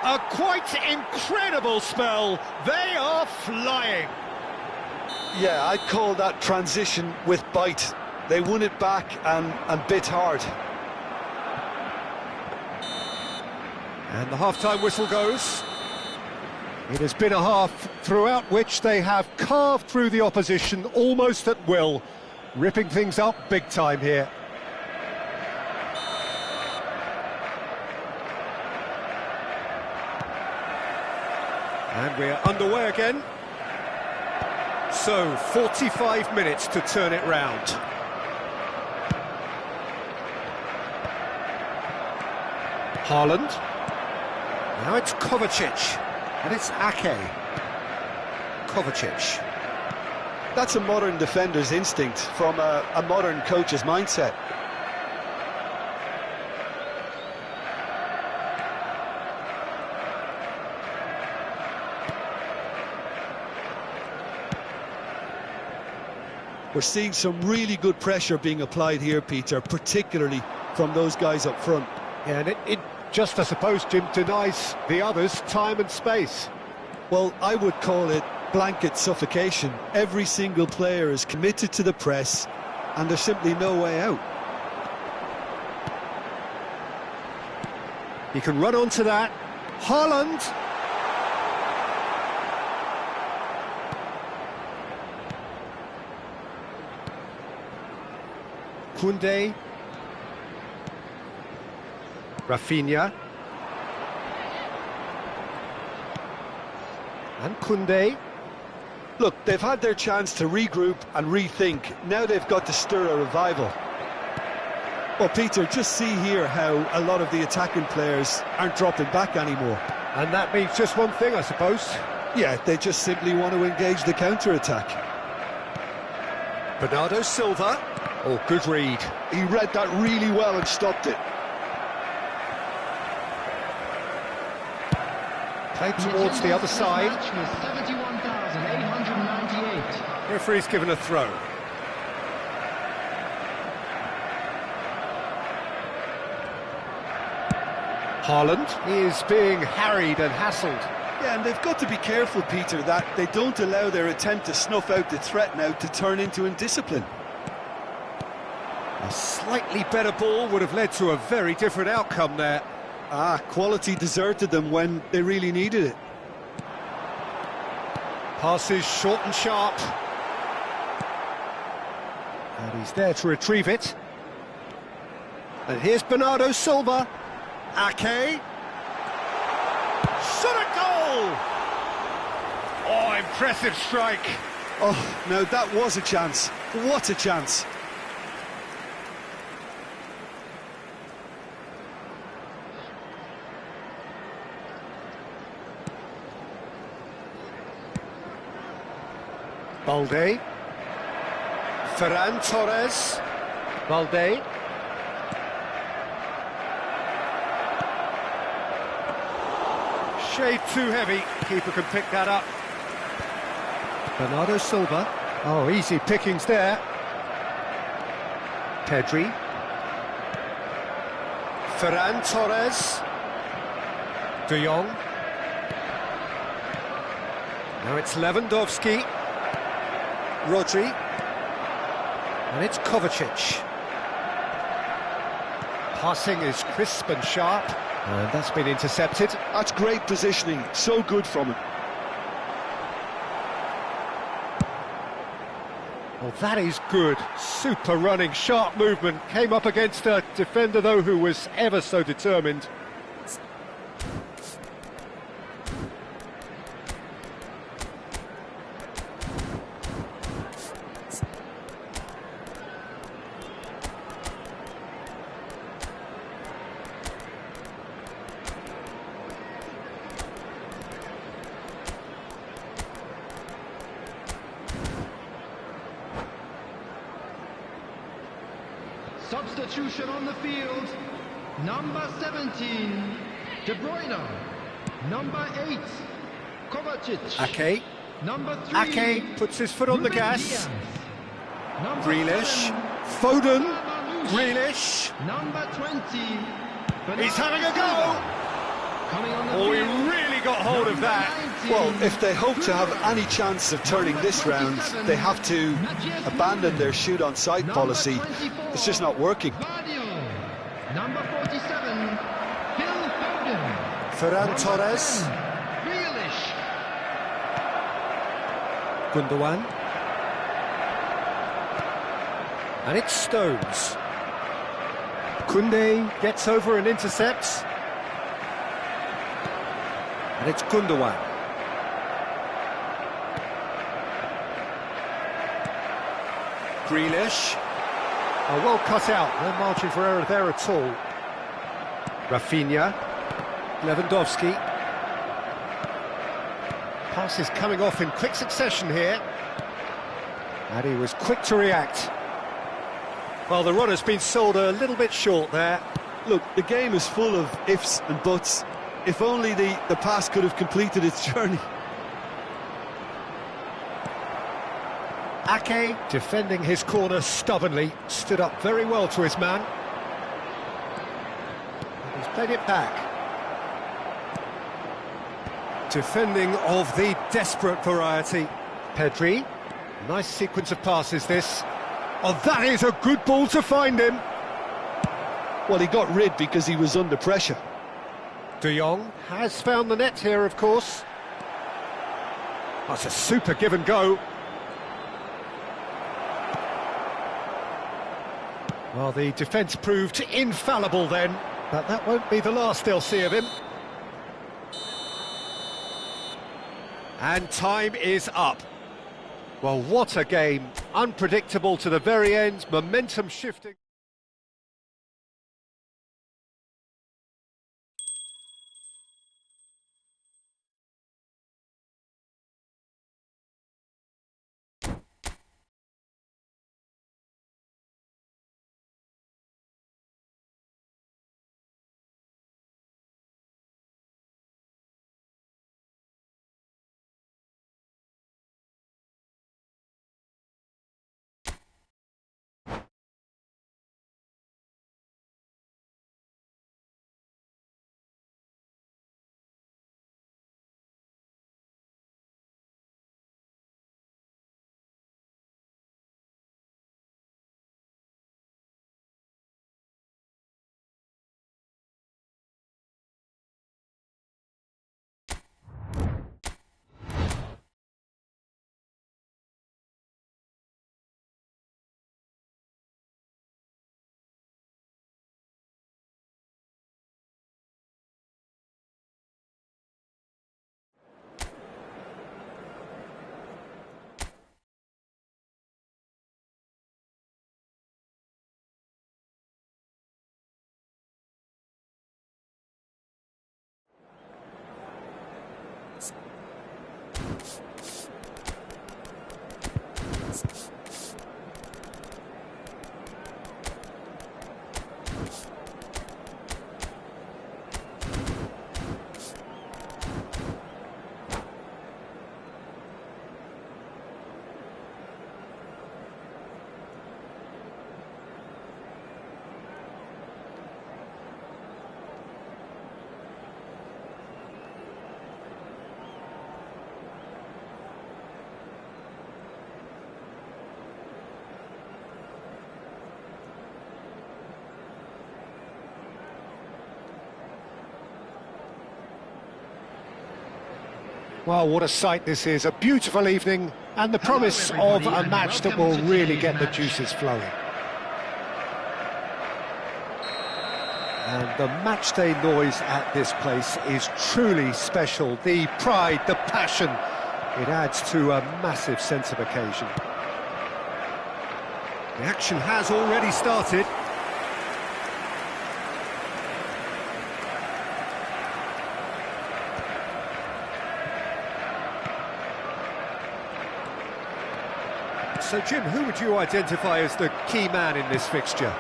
A quite incredible spell. They are flying. Yeah, I'd call that transition with bite. They won it back and bit hard. And the half-time whistle goes. It has been a half throughout which they have carved through the opposition almost at will, ripping things up big time here. And we're underway again. So, 45 minutes to turn it round. Haaland. Now it's Kovacic. And it's Ake. Kovacic. That's a modern defender's instinct from a modern coach's mindset. We're seeing some really good pressure being applied here, Peter, particularly from those guys up front. Yeah, and it just, I suppose, Jim, denies the others time and space. Well, I would call it blanket suffocation. Every single player is committed to the press, and there's simply no way out. He can run onto that. Haaland! Koundé. Rafinha. And Koundé. Look, they've had their chance to regroup and rethink. Now they've got to stir a revival. Well, Peter, just see here how a lot of the attacking players aren't dropping back anymore. And that means just one thing, I suppose. Yeah, they just simply want to engage the counter-attack. Bernardo Silva. Oh, good read. He read that really well and stopped it. Played towards the other side. Match was 71,898. Referee's given a throw. Haaland is being harried and hassled. Yeah, and they've got to be careful, Peter, that they don't allow their attempt to snuff out the threat now to turn into indiscipline. A slightly better ball would have led to a very different outcome there. Quality deserted them when they really needed it. Passes short and sharp. And he's there to retrieve it. And here's Bernardo Silva. Ake. Shot a goal! Oh, impressive strike. Oh, no, that was a chance. What a chance. Balde. Ferran Torres. Balde. Shade too heavy. Keeper can pick that up. Bernardo Silva. Oh, easy pickings there. Pedri. Ferran Torres. De Jong. Now it's Lewandowski. Rodri. And it's Kovacic. Passing is crisp and sharp, and that's been intercepted. That's great positioning, so good from him. Well, that is good. Super running, sharp movement. Came up against a defender, though, who was ever so determined. Substitution on the field. Number 17, De Bruyne. Number 8, Kovacic. Ake. Number 3, Ake puts his foot on the Ruben gas. Diaz. Number Grealish. 7, Foden. Marmouche. Grealish. Number 20, He's having a go! Coming on the Oh, he field. really got hold of that. 19, Well, if they hope to have any chance of turning this round, they have to abandon their shoot on sight policy. It's just not working. Vardio. Number 47, Phil Foden. Ferran Number Torres. 10, Grealish. Gundogan. And it's Stones. Koundé gets over and intercepts. And it's Gundogan. Grealish. Oh, well cut out. No margin for error there at all. Rafinha. Lewandowski. Passes coming off in quick succession here. And he was quick to react. Well, the run has been sold a little bit short there. Look, the game is full of ifs and buts. If only the pass could have completed its journey. Ake, defending his corner stubbornly, stood up very well to his man. He's played it back. Defending of the desperate variety. Pedri, nice sequence of passes this. Oh, that is a good ball to find him. Well, he got rid because he was under pressure. De Jong has found the net here, of course. That's a super give and go. Well, the defence proved infallible then, but that won't be the last they'll see of him. And time is up. Well, what a game. Unpredictable to the very end, momentum shifting. Well, what a sight this is, a beautiful evening, and the promise of a match that will really get the juices flowing. And the matchday noise at this place is truly special. The pride, the passion, it adds to a massive sense of occasion. The action has already started. So, Jim, who would you identify as the key man in this fixture?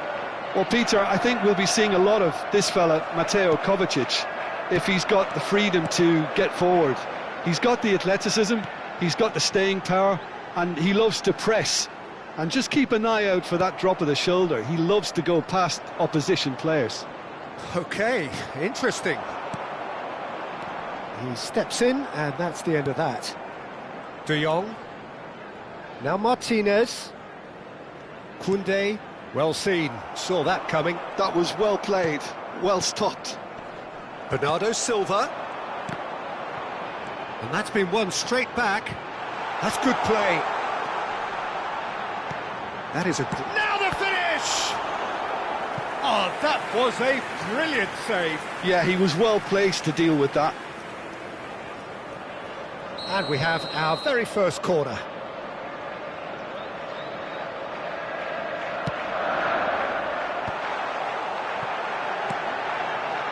Well, Peter, I think we'll be seeing a lot of this fella, Mateo Kovacic, if he's got the freedom to get forward. He's got the athleticism, he's got the staying power, and he loves to press. And just keep an eye out for that drop of the shoulder. He loves to go past opposition players. OK, interesting. He steps in, and that's the end of that. De Jong. Now Martinez. Koundé. Well seen, saw that coming. That was well played, well stopped. Bernardo Silva. And that's been won straight back. That's good play. That is a... Now the finish! Oh, that was a brilliant save. Yeah, he was well placed to deal with that. And we have our very first corner.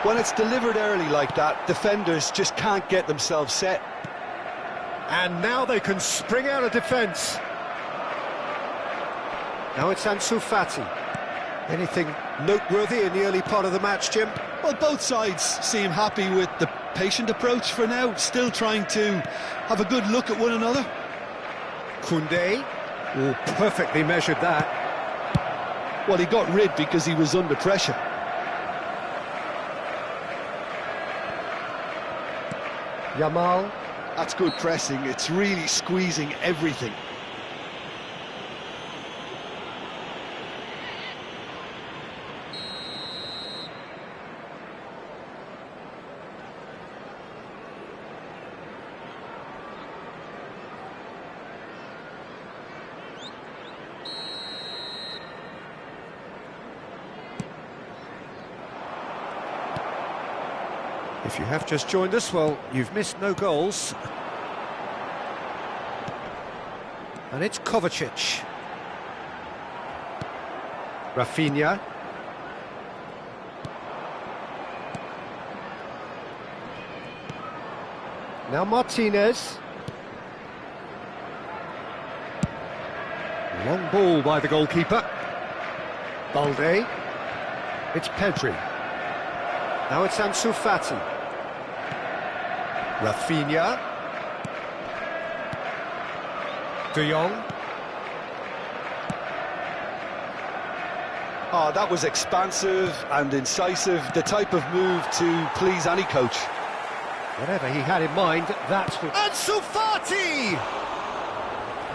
When it's delivered early like that, defenders just can't get themselves set. And now they can spring out of defence. Now it's Ansu Fati. Anything noteworthy in the early part of the match, Jim? Well, both sides seem happy with the patient approach for now, still trying to have a good look at one another. Koundé, oh, perfectly measured that. Well, he got rid because he was under pressure. Yamal. That's good pressing, it's really squeezing everything. If you have just joined us, well, you've missed no goals. And it's Kovacic. Rafinha. Now Martinez. Long ball by the goalkeeper. Balde. It's Pedri. Now it's Ansu Fati. Rafinha. De Jong. Oh, that was expansive and incisive, the type of move to please any coach. Whatever he had in mind, that's what... Ansu Fati!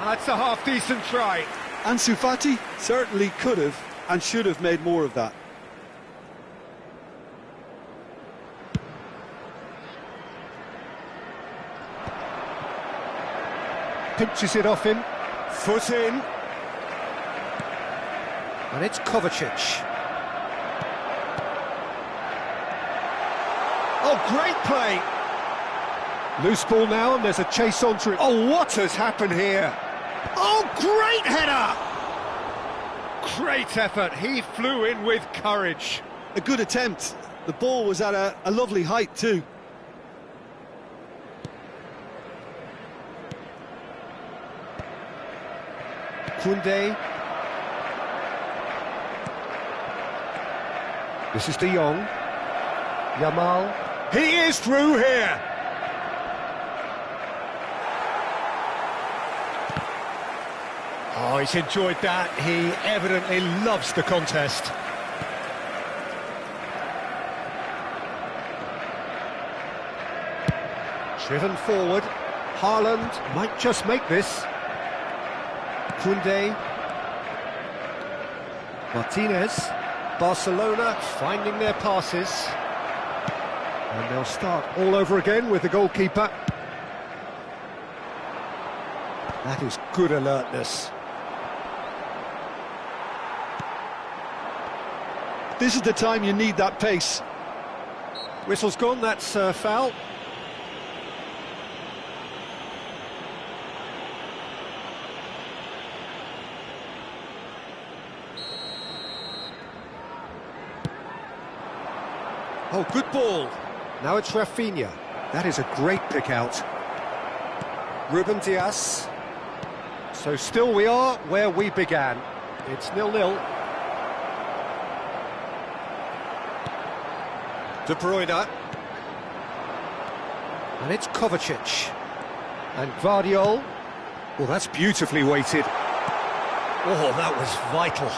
That's a half-decent try. Ansu Fati certainly could have and should have made more of that. Pinches it off him, foot in, and it's Kovacic. Oh, great play! Loose ball now, and there's a chase on through. Oh, what has happened here? Oh, great header! Great effort, he flew in with courage. A good attempt, the ball was at a lovely height too. Koundé. This is De Jong. Yamal. He is through here! Oh, he's enjoyed that. He evidently loves the contest. Driven forward. Haaland might just make this. Koundé. Martinez. Barcelona finding their passes. And they'll start all over again with the goalkeeper. That is good alertness. This is the time you need that pace. Whistle's gone, that's foul. Oh, good ball. Now it's Rafinha. That is a great pick out. Ruben Dias. So still we are where we began. It's 0-0. De Bruyne. And it's Kovacic. And Guardiola. Well, that's beautifully weighted. Oh, that was vital.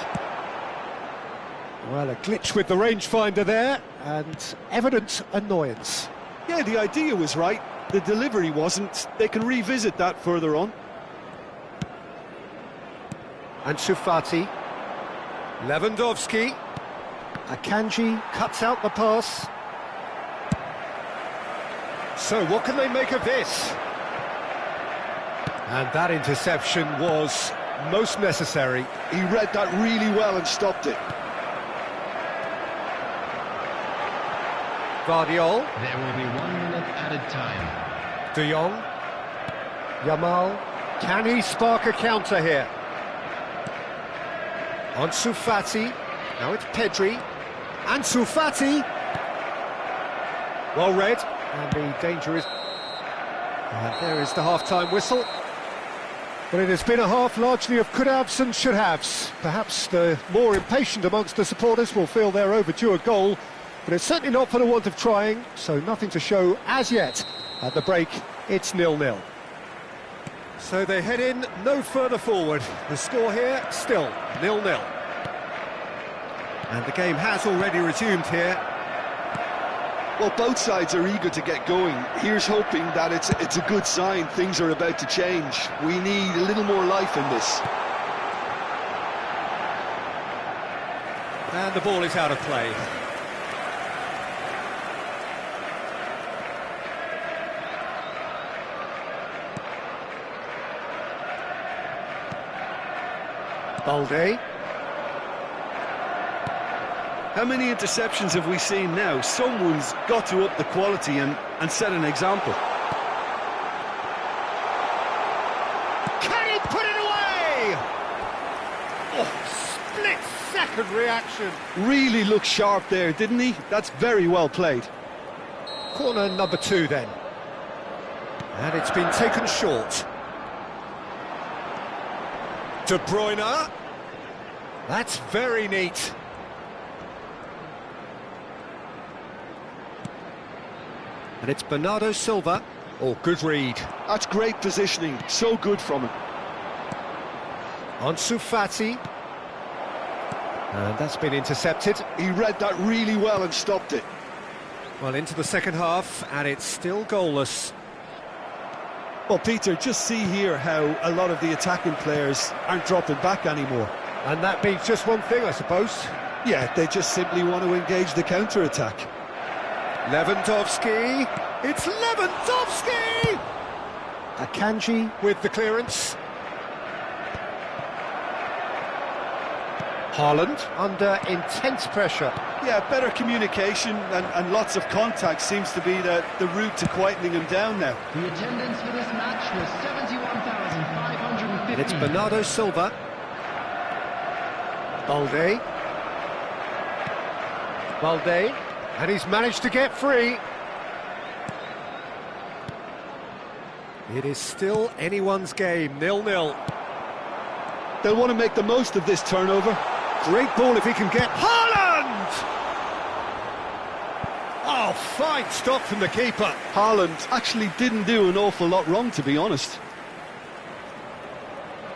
Well, a glitch with the rangefinder there, and evident annoyance. Yeah, the idea was right, the delivery wasn't. They can revisit that further on. Ansu Fati. Lewandowski. Akanji cuts out the pass. So what can they make of this? And that interception was most necessary. He read that really well and stopped it. Guardiola. There will be 1 minute added time. De Jong. Yamal. Can he spark a counter here? Ansu Fati. Now it's Pedri. Ansu Fati. Well read. And the danger is... And there is the half-time whistle. But it has been a half largely of could-haves and should-haves. Perhaps the more impatient amongst the supporters will feel they're overdue a goal, but it's certainly not for the want of trying, so nothing to show as yet. At the break, it's 0-0. So they head in no further forward. The score here, still 0-0. And the game has already resumed here. Well, both sides are eager to get going. Here's hoping that it's a good sign. Things are about to change. We need a little more life in this. And the ball is out of play. Balde. How many interceptions have we seen now? Someone's got to up the quality and set an example. Can he put it away? Oh, split-second reaction. Really looked sharp there, didn't he? That's very well played. Corner number 2 then. And it's been taken short. De Bruyne. That's very neat. And it's Bernardo Silva. Oh, good read. That's great positioning. So good from him. Ansu Fati. And that's been intercepted. He read that really well and stopped it. Well, into the second half, and it's still goalless. Well, Peter, just see here how a lot of the attacking players aren't dropping back anymore. And that means just one thing, I suppose. Yeah, they just simply want to engage the counter-attack. Lewandowski. It's Lewandowski! Akanji with the clearance. Haaland under intense pressure. Yeah, better communication and lots of contact seems to be the route to quietening him down now. The attendance for this match was 71,550. It's Bernardo Silva. Balde. Balde. And he's managed to get free. It is still anyone's game, 0-0. They'll want to make the most of this turnover. Great ball if he can get... Haaland! Oh, fine stop from the keeper. Haaland actually didn't do an awful lot wrong, to be honest.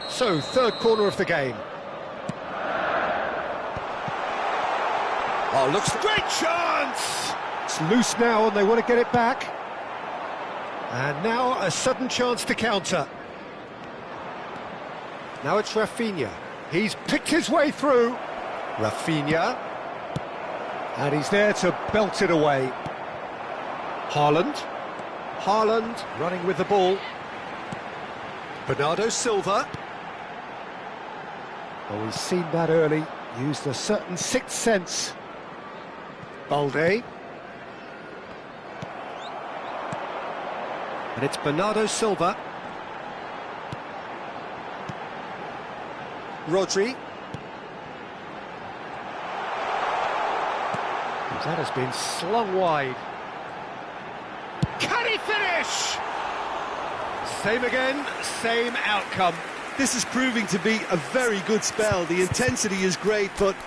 So, third corner of the game. Oh, looks great chance! It's loose now and they want to get it back. And now a sudden chance to counter. Now it's Rafinha. He's picked his way through. Rafinha. And he's there to belt it away. Haaland. Haaland running with the ball. Bernardo Silva. Oh, he's seen that early, used a certain sixth sense. Balde. And it's Bernardo Silva. Rodri. That has been slung wide. Can he finish? Same again, same outcome. This is proving to be a very good spell. The intensity is great, but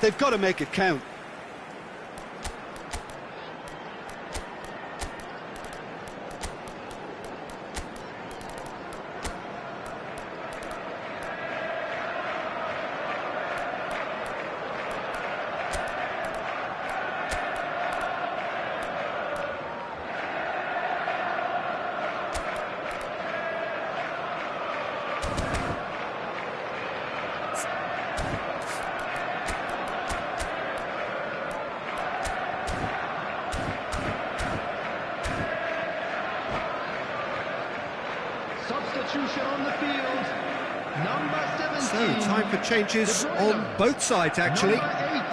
they've got to make it count. Substitution on the field. Number 17. So, time for changes on both sides, actually. Number 8,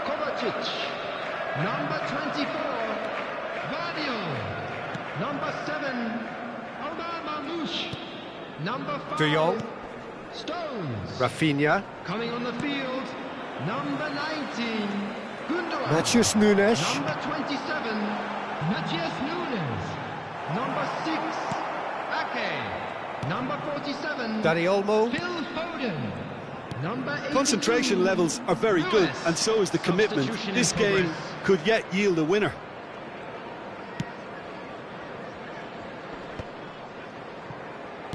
Kovacic. Number 24, Vadio. Number 7, Mamouche. Number 5, De Jong. Stones. Rafinha. Coming on the field, number 19, Gundogan. Matheus Nunes. Number 27, Matheus Nunes. Number 6, Ake. Number 47, Dani Olmo. Phil Foden. Number 82, Concentration levels are very good, Lewis. and so is the commitment. Substitution in This game progress. could yet yield a winner.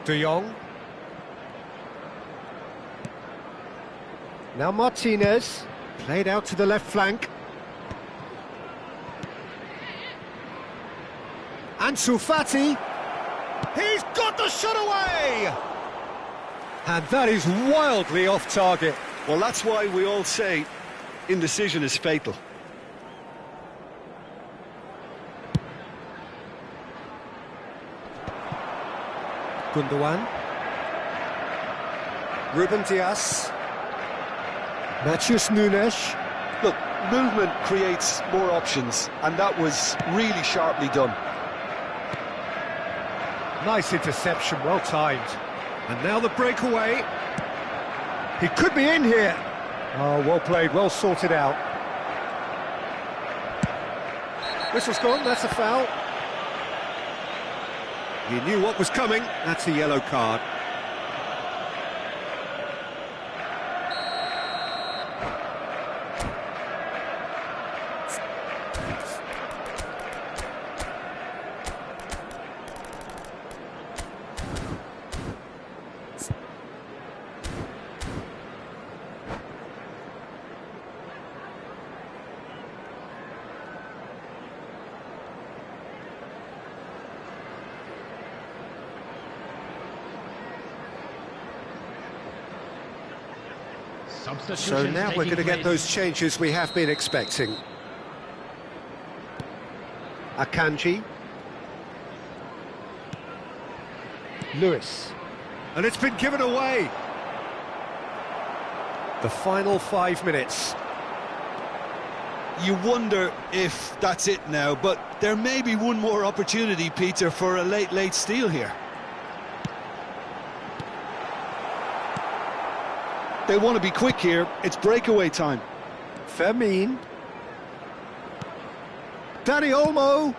De Jong. Now Martinez. Played out to the left flank. Ansu Fati. He's got the shot away! And that is wildly off target. Well, that's why we all say indecision is fatal. Gundogan. Ruben Dias. Matheus Nunes. Look, movement creates more options, and that was really sharply done. Nice interception, well timed. And now the breakaway. He could be in here. Oh, well played, well sorted out. Whistle's gone, that's a foul. He knew what was coming, that's a yellow card. So now we're going to get those changes we have been expecting. Akanji. Lewis. And it's been given away. The final 5 minutes. You wonder if that's it now, but there may be one more opportunity, Peter, for a late steal here. They want to be quick here. It's breakaway time. Fermin. Dani Olmo.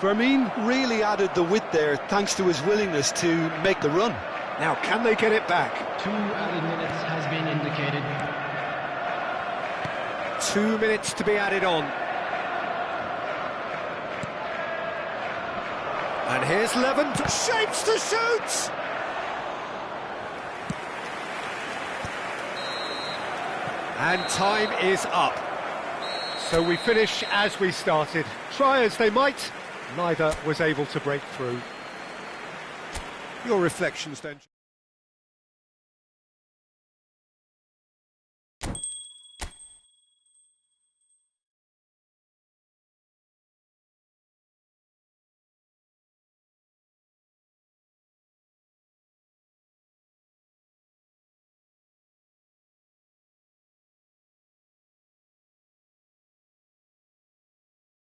Fermin really added the width there thanks to his willingness to make the run. Now, can they get it back? 2 added minutes has been indicated. 2 minutes to be added on. And here's Levin, shapes to shoot! And time is up. So we finish as we started. Try as they might, neither was able to break through. Your reflections then?